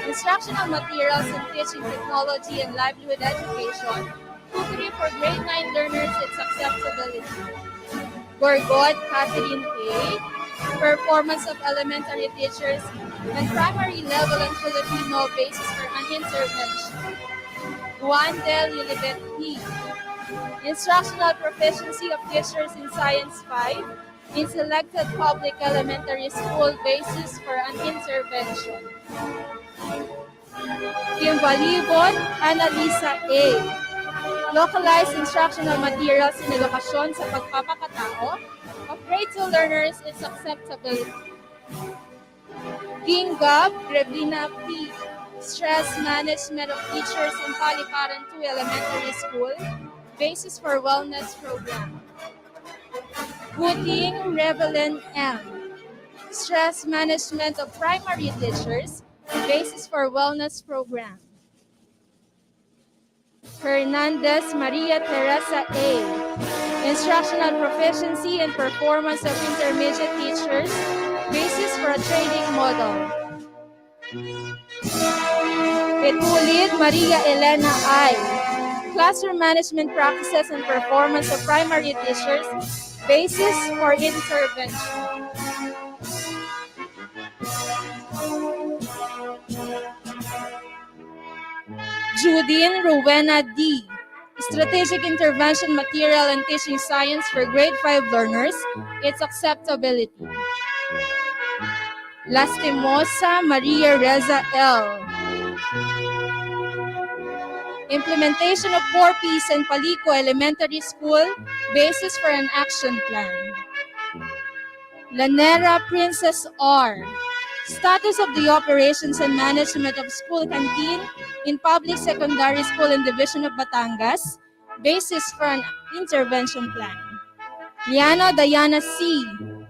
Speaker 3: instructional materials in teaching technology and livelihood education, cookery for grade 9 learners, its acceptability. Gorgot Catherine A. Performance of elementary teachers and primary level in Filipino, basis for an intervention. Juan Del Lilibet P. Instructional proficiency of teachers in Science 5 in selected public elementary school, basis for an intervention. Kimbalibon Annalisa A. Localized instructional materials in edukasyon sa pagpapakatao of grade 2 learners, its acceptability. King Gab Grebina P.
Speaker 10: Stress management of teachers in Paliparan 2 Elementary School, basis for wellness program. Buting Revelin M. Stress management of primary teachers, basis for wellness program. Hernandez Maria Teresa A. Instructional proficiency and performance of intermediate teachers, basis for a training model. Petulid Maria Elena I. Classroom management practices and performance of primary teachers, basis for intervention. Judine Rowena D. Strategic intervention material and teaching science for grade 5 learners, its acceptability. Lastimosa Maria Reza L. Implementation of 4Ps in Palico Elementary School, basis for an action plan. Lanera Princess R. Status of the operations and management of school canteen in public secondary school in Division of Batangas, basis for an intervention plan. Liano Diana C.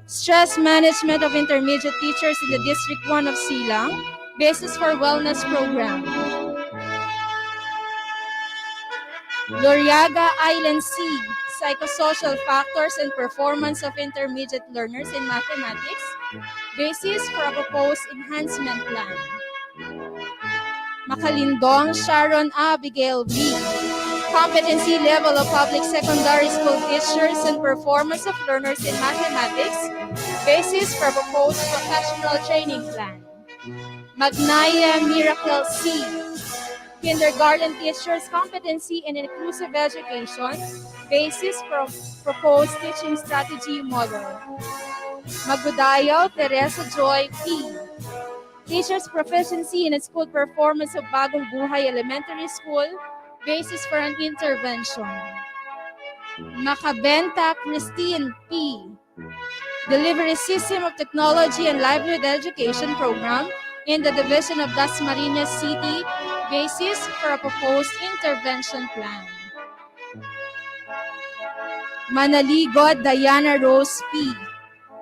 Speaker 10: Stress management of intermediate teachers in the District 1 of Silang, basis for wellness program. Loriaga Island C. Psychosocial factors and performance of intermediate learners in mathematics, basis for a proposed enhancement plan. Makalindong Sharon Abigail V. Competency level of public secondary school teachers and performance of learners in mathematics, basis for a proposed professional training plan. Magnaya Miracle C. Kindergarten teachers' competency in inclusive education, basis for proposed teaching strategy model. Magudayo Teresa Joy P. Teachers' proficiency in school performance of Bagong Buhay Elementary School, basis for an intervention. Macabenta Christine P. Delivery System of Technology and Livelihood Education Program in the Division of Dasmariñas City, basis for a proposed intervention plan. Manaligo Diana Rose P.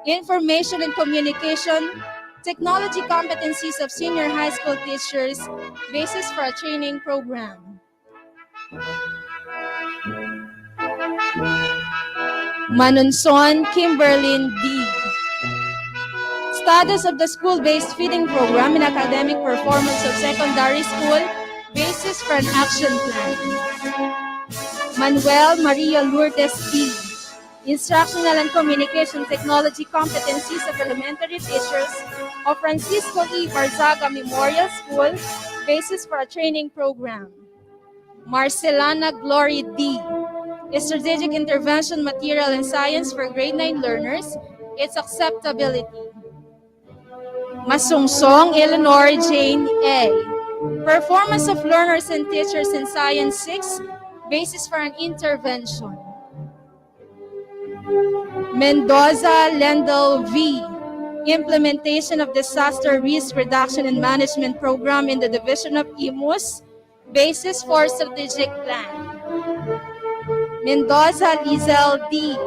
Speaker 10: Information and Communication Technology competencies of senior high school teachers, basis for a training program. Manunson Kimberlyn D. Status of the school-based feeding program and academic performance of secondary school, basis for an action plan. Manuel Maria Lourdes D. Instructional and Communication Technology competencies of elementary teachers of Francisco E. Barzaga Memorial School, basis for a training program. Marcelana Glory D. Strategic Intervention Material and Science for grade 9 learners, its acceptability. Masungsong Eleanor Jane A. Performance of learners and teachers in Science 6, basis for an intervention. Mendoza Lendl V. Implementation of Disaster Risk Reduction and Management Program in the Division of IMUS, basis for strategic plan. Mendoza Lizel D.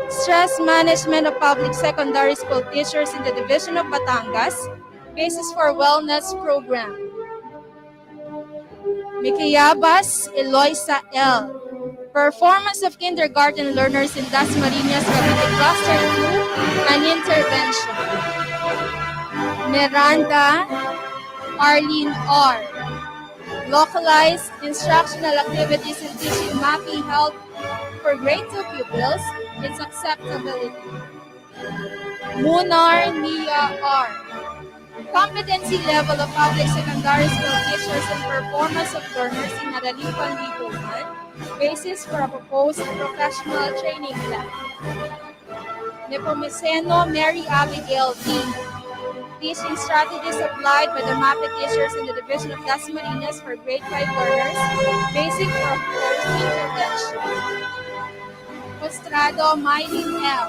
Speaker 10: Stress Management of Public Secondary School Teachers in the Division of Batangas, basis for wellness program. Miquiabas Eloisa L. Performance of kindergarten learners in Dasmariñas Cavite Cluster 2, an intervention. Miranda Arlene R. Localized instructional activities in teaching MAPI health for grade 2 pupils, its acceptability. Munar Nia R. Competency level of public secondary school teachers and performance of learners in Nadalimpan Lipunan, basis for a proposed professional training plan. Nepomuceno Mary Abigail D. Teaching strategies applied by the MAPE teachers in the Division of Dasmariñas for grade 5 learners, basic for a proposed intervention. Postrado Mylene L.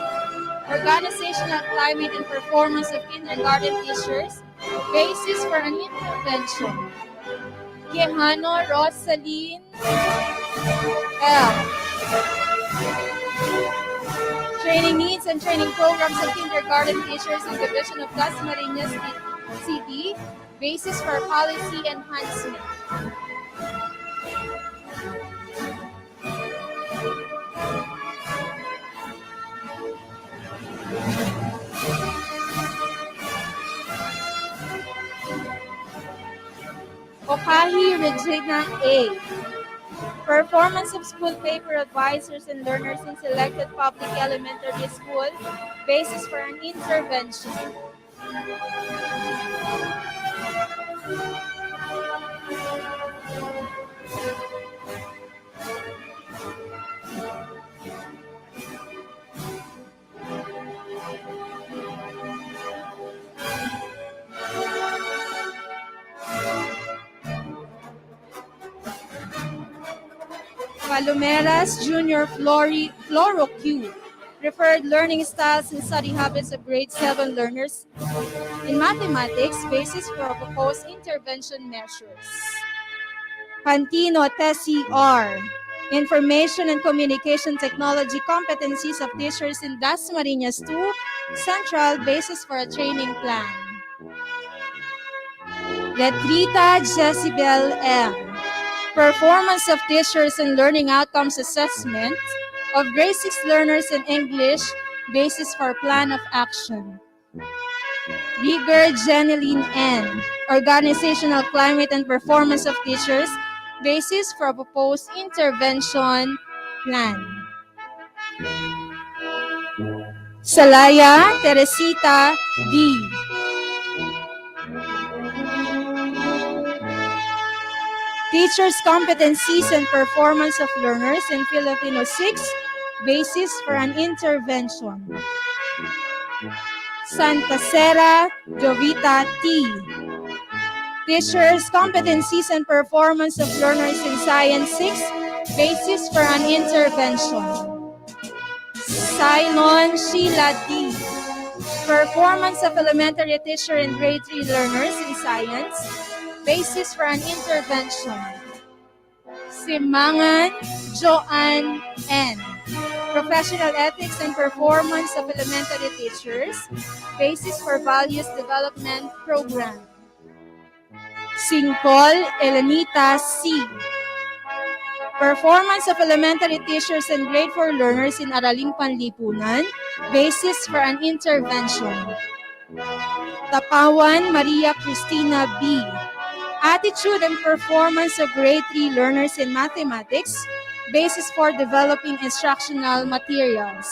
Speaker 10: Organizational climate and performance of kindergarten teachers, basis for an intervention. Quijano Rosaline L. Training needs and training programs of kindergarten teachers in Division of Dasmariñas City, basis for policy enhancement. Okahi Regina A. Performance of school paper advisors and learners in selected public elementary school, basis for an intervention. Palomeras Junior Floro Q. Preferred learning styles and study habits of grade 7 learners in mathematics, basis for proposed intervention measures. Pantino Tessie R. Information and communication technology competencies of teachers in Dasmariñas 2 Central, basis for a training plan. Letrita Jezebel M. Performance of teachers and learning outcomes assessment of grade 6 learners in English, basis for plan of action. Rieger Jeneline N. Organizational climate and performance of teachers, basis for a proposed intervention plan. Salaya Teresita D. Teachers' competencies and performance of learners in Filipino 6, basis for an intervention. Santa Cera Jovita T. Teachers' competencies and performance of learners in Science 6, basis for an intervention. Cylon Sheila D. Performance of elementary teacher and grade 3 learners in Science, basis for an intervention. Simangan Joanne N. Professional ethics and performance of elementary teachers, basis for values development program. Singkol Elenita C. Performance of elementary teachers and grade 4 learners in Araling Panlipunan, basis for an intervention. Tapawan Maria Cristina B. Attitude and performance of grade 3 learners in mathematics, basis for developing instructional materials.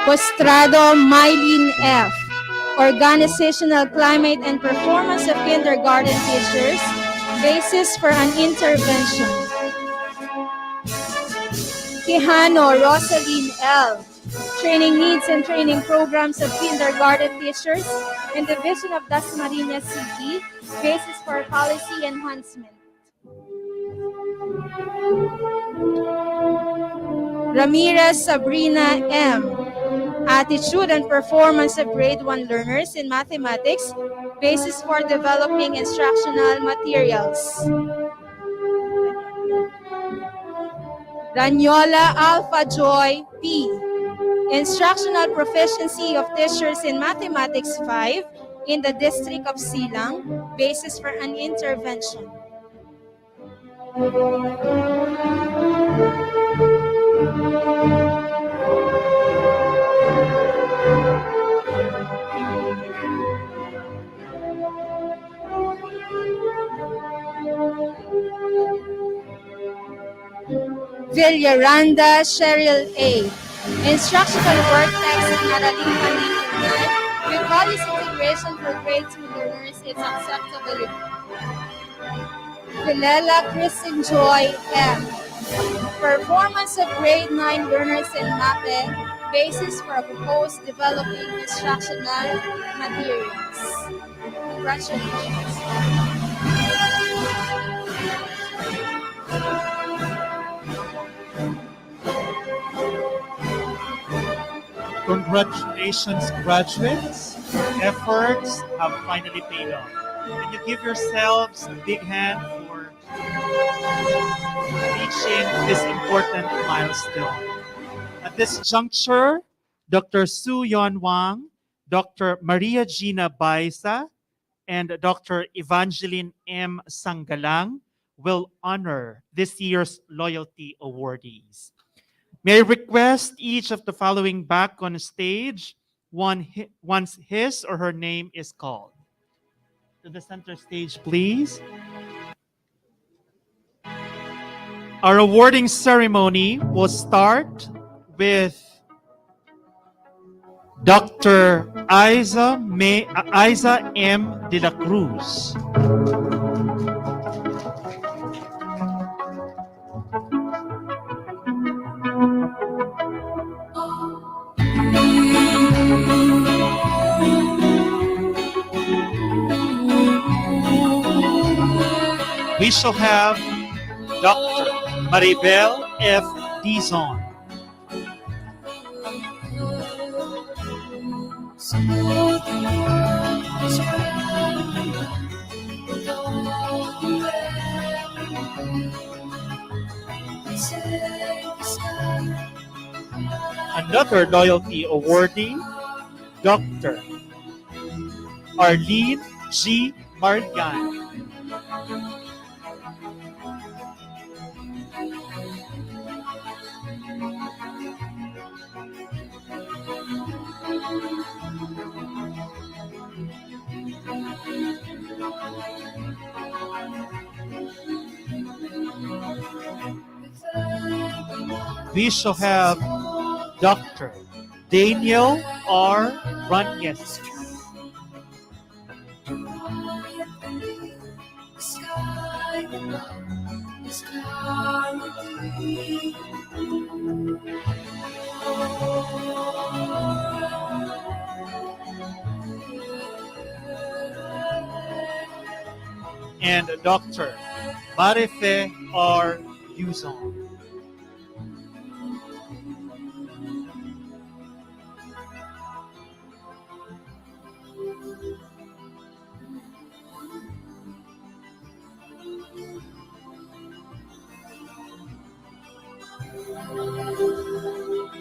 Speaker 10: Postrado Mylene F. Organizational climate and performance of kindergarten teachers, basis for an intervention. Quijano Rosaline L. Training needs and training programs of kindergarten teachers in Division of Dasmariñas City, basis for policy enhancement. Ramirez Sabrina M. Attitude and performance of grade 1 learners in mathematics, basis for developing instructional materials. Ranyola Alpha Joy P. Instructional proficiency of teachers in mathematics 5 in the district of Silang, basis for an intervention. Villaranda Cheryl A. Instructional work text in Araling Panlipunan with values integration for grade 2 learners is acceptable. Vilela Kristen Joy M. Performance of grade 9 learners in MAPE, basis for a proposed developing instructional materials. Congratulations.
Speaker 1: Congratulations, graduates. Your efforts have finally paid off. Can you give yourselves a big hand for reaching this important milestone? At this juncture, Dr. Su Yon Wang, Dr. Maria Gina Baisa, and Dr. Evangeline M. Sanggalang will honor this year's loyalty awardees. May I request each of the following back on stage once his or her name is called. To the center stage, please. Our awarding ceremony will start with Dr. Isa M. De La Cruz. We shall have Dr. Maribel F. Dizon. Another loyalty awardee, Dr. Arlene G. Marian. We shall have Dr. Daniel R. Ranyes. And Dr. Marife R. Yuzon.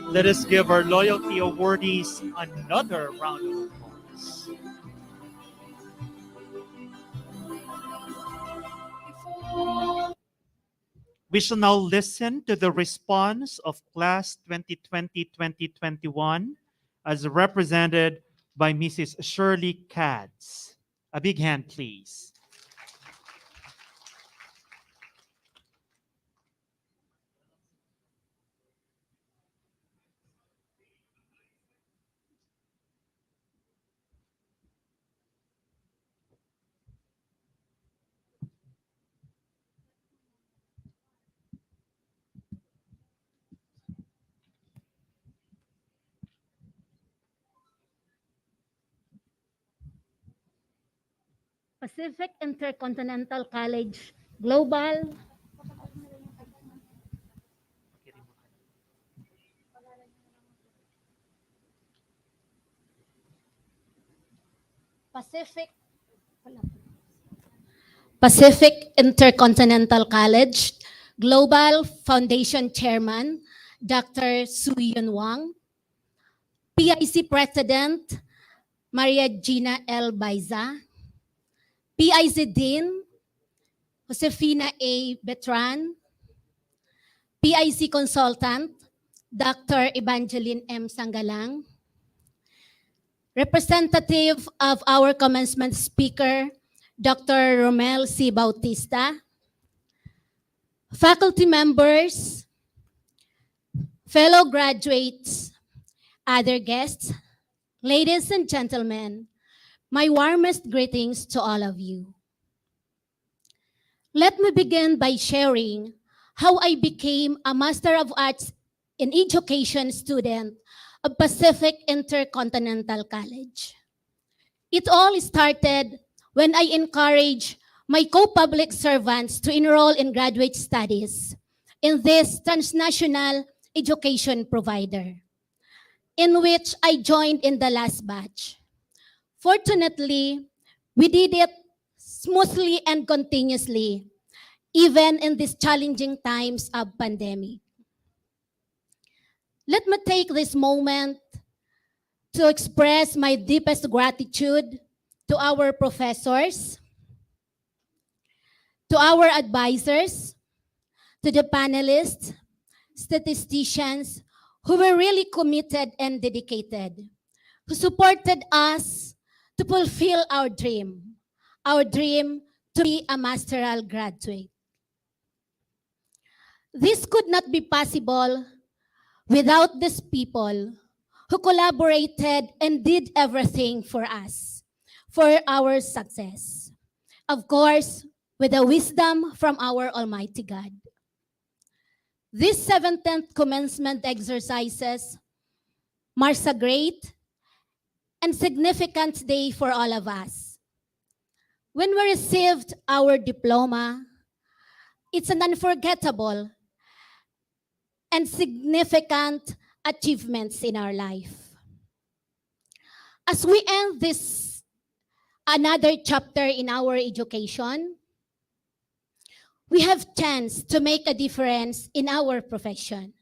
Speaker 1: Let us give our loyalty awardees another round of applause. We shall now listen to the response of Class 2020-2021 as represented by Mrs. Shirley Katz. A big hand, please.
Speaker 11: Pacific Intercontinental College Global Pacific Intercontinental College Global Foundation Chairman Dr. Su Yun Wang, PIC President Maria Gina L. Baiza, PIC Dean Josefina A. Betran, PIC Consultant Dr. Evangeline M. Sanggalang, representative of our commencement speaker, Dr. Romel C. Bautista, faculty members, fellow graduates, other guests, ladies and gentlemen, my warmest greetings to all of you. Let me begin by sharing how I became a Master of Arts in Education student of Pacific Intercontinental College. It all started when I encouraged my co-public servants to enroll in graduate studies in this transnational education provider. in which I joined in the last batch. Fortunately, we did it smoothly and continuously, even in these challenging times of pandemic. Let me take this moment to express my deepest gratitude to our professors, to our advisors, to the panelists, statisticians who were really committed and dedicated, who supported us to fulfill our dream to be a masteral graduate. This could not be possible without these people who collaborated and did everything for us, for our success. Of course, with the wisdom from our Almighty God. These 17th commencement exercises marks a great and significant day for all of us. When we received our diploma, it's an unforgettable and significant achievements in our life. As we end this another chapter in our education, we have chance to make a difference in our profession.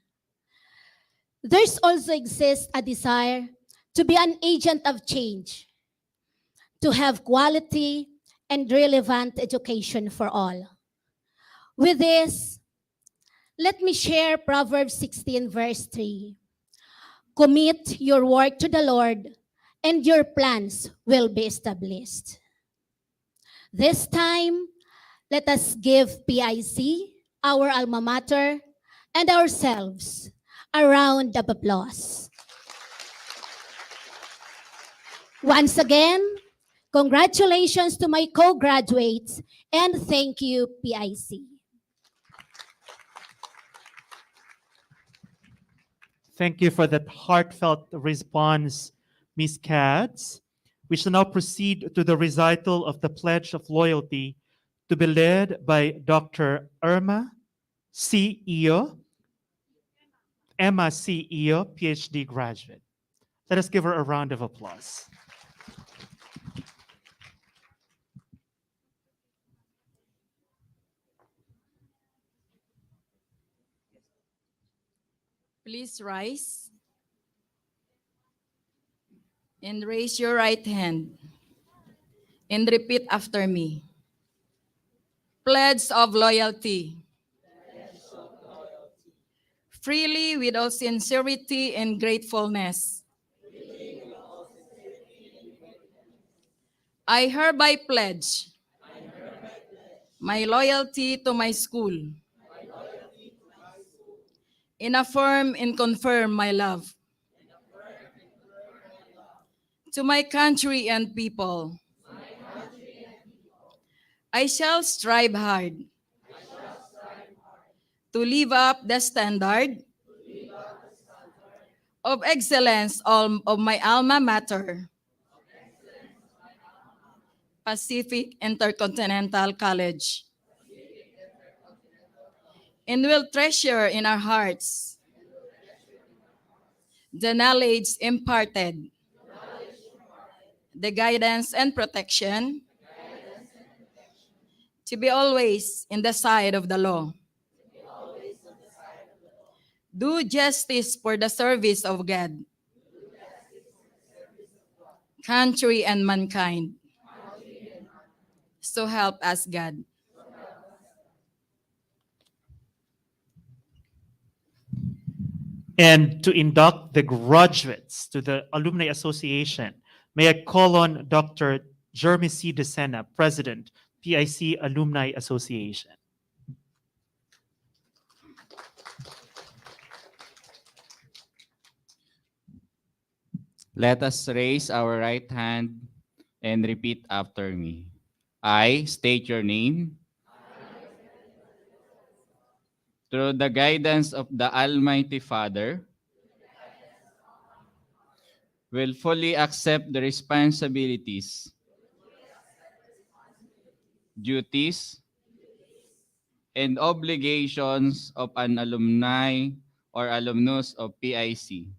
Speaker 11: There's also exists a desire to be an agent of change, to have quality and relevant education for all. With this, let me share Proverbs 16 verse 3. Commit your work to the Lord, and your plans will be established. This time, let us give PIC, our alma mater, and ourselves a round of applause. Once again, congratulations to my co-graduates, and thank you, PIC.
Speaker 1: Thank you for that heartfelt response, Ms. Katz. We shall now proceed to the recital of the Pledge of Loyalty to be led by Dr. Emma C. Io, PhD graduate. Let us give her a round of applause.
Speaker 12: Please rise and raise your right hand and repeat after me. Pledge of loyalty. Freely, with all sincerity and gratefulness. I hereby pledge my loyalty to my school and affirm and confirm my love to my country and people. I shall strive hard to live up the standard of excellence of my alma mater, Pacific InterContinental College, and will treasure in our hearts the knowledge imparted, the guidance and protection, to be always in the side of the law. Do justice for the service of God, country, and mankind. So help us God.
Speaker 1: And to induct the graduates to the Alumni Association, may I call on Dr. Jeremy C. DeSena, President, PIC Alumni Association.
Speaker 9: Let us raise our right hand and repeat after me. I state your name. Through the guidance of the Almighty Father, will fully accept the responsibilities, duties, and obligations of an alumni or alumnus of PIC.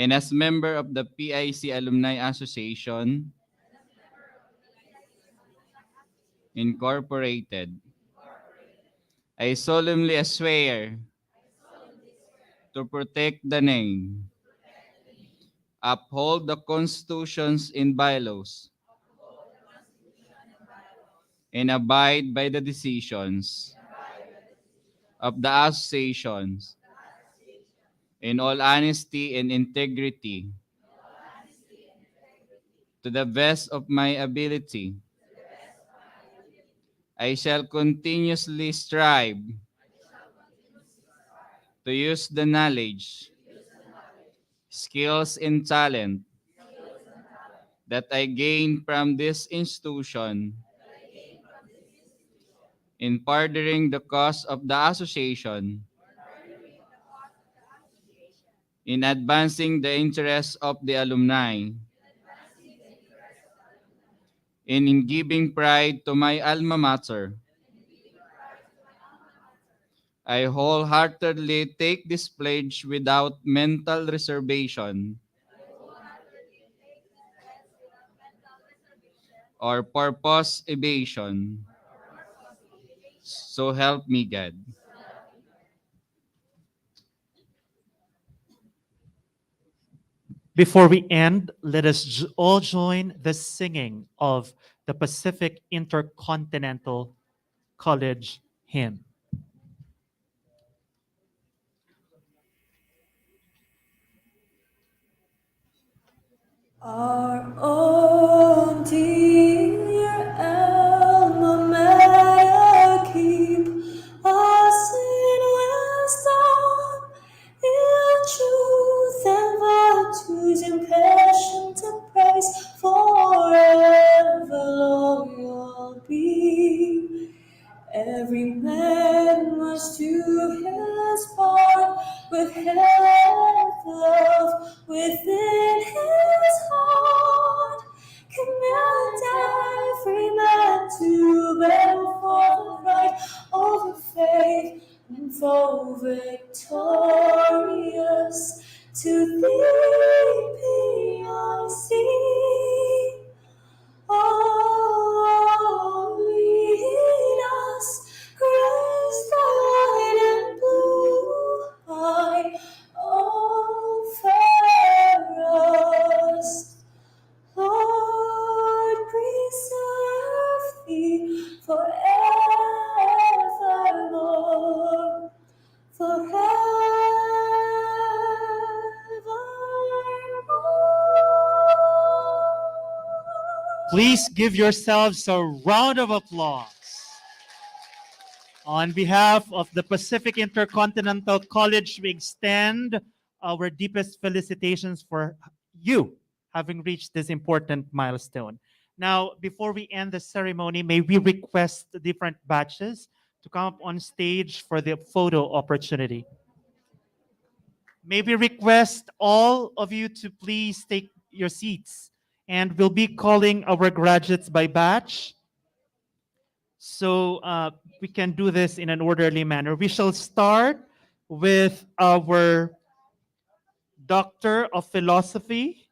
Speaker 9: and as member of the PIC Alumni Association Incorporated, I solemnly swear to protect the name, uphold the constitutions and bylaws, and abide by the decisions of the associations in all honesty and integrity, to the best of my ability. I shall continuously strive to use the knowledge, skills, and talent that I gain from this institution in furthering the cause of the association, in advancing the interests of the alumni, and in giving pride to my alma mater. I wholeheartedly take this pledge without mental reservation or purpose evasion. So help me God.
Speaker 1: Before we end, let us all join the singing of the Pacific Intercontinental College hymn.
Speaker 13: Our own dear alma mater, keep us in wisdom, in truth and virtues, in passion to praise, forever loyal be. Every man must do his part with health, love within his heart. Command every man to bear for the right over faith and foe victorious. To thee, PIC. Oh, lead us, grace the light and blue eye. Oh, fairest Lord, preserve thee forevermore, forevermore.
Speaker 1: Please give yourselves a round of applause. On behalf of the Pacific Intercontinental College, we extend our deepest felicitations for you having reached this important milestone. Now, before we end the ceremony, may we request the different batches to come up on stage for the photo opportunity. May we request all of you to please take your seats, and we'll be calling our graduates by batch. So we can do this in an orderly manner. We shall start with our Doctor of Philosophy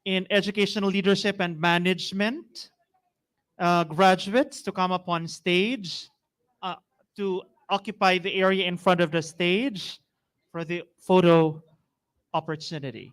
Speaker 1: in Educational Leadership and Management graduates to come up on stage to occupy the area in front of the stage for the photo opportunity.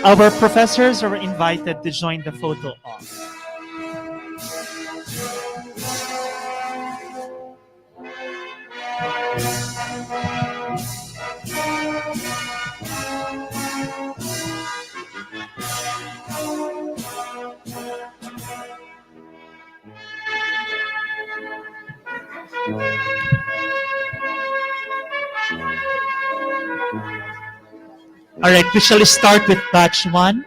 Speaker 1: Our professors are invited to join the photo op. All right, we shall start with batch 1.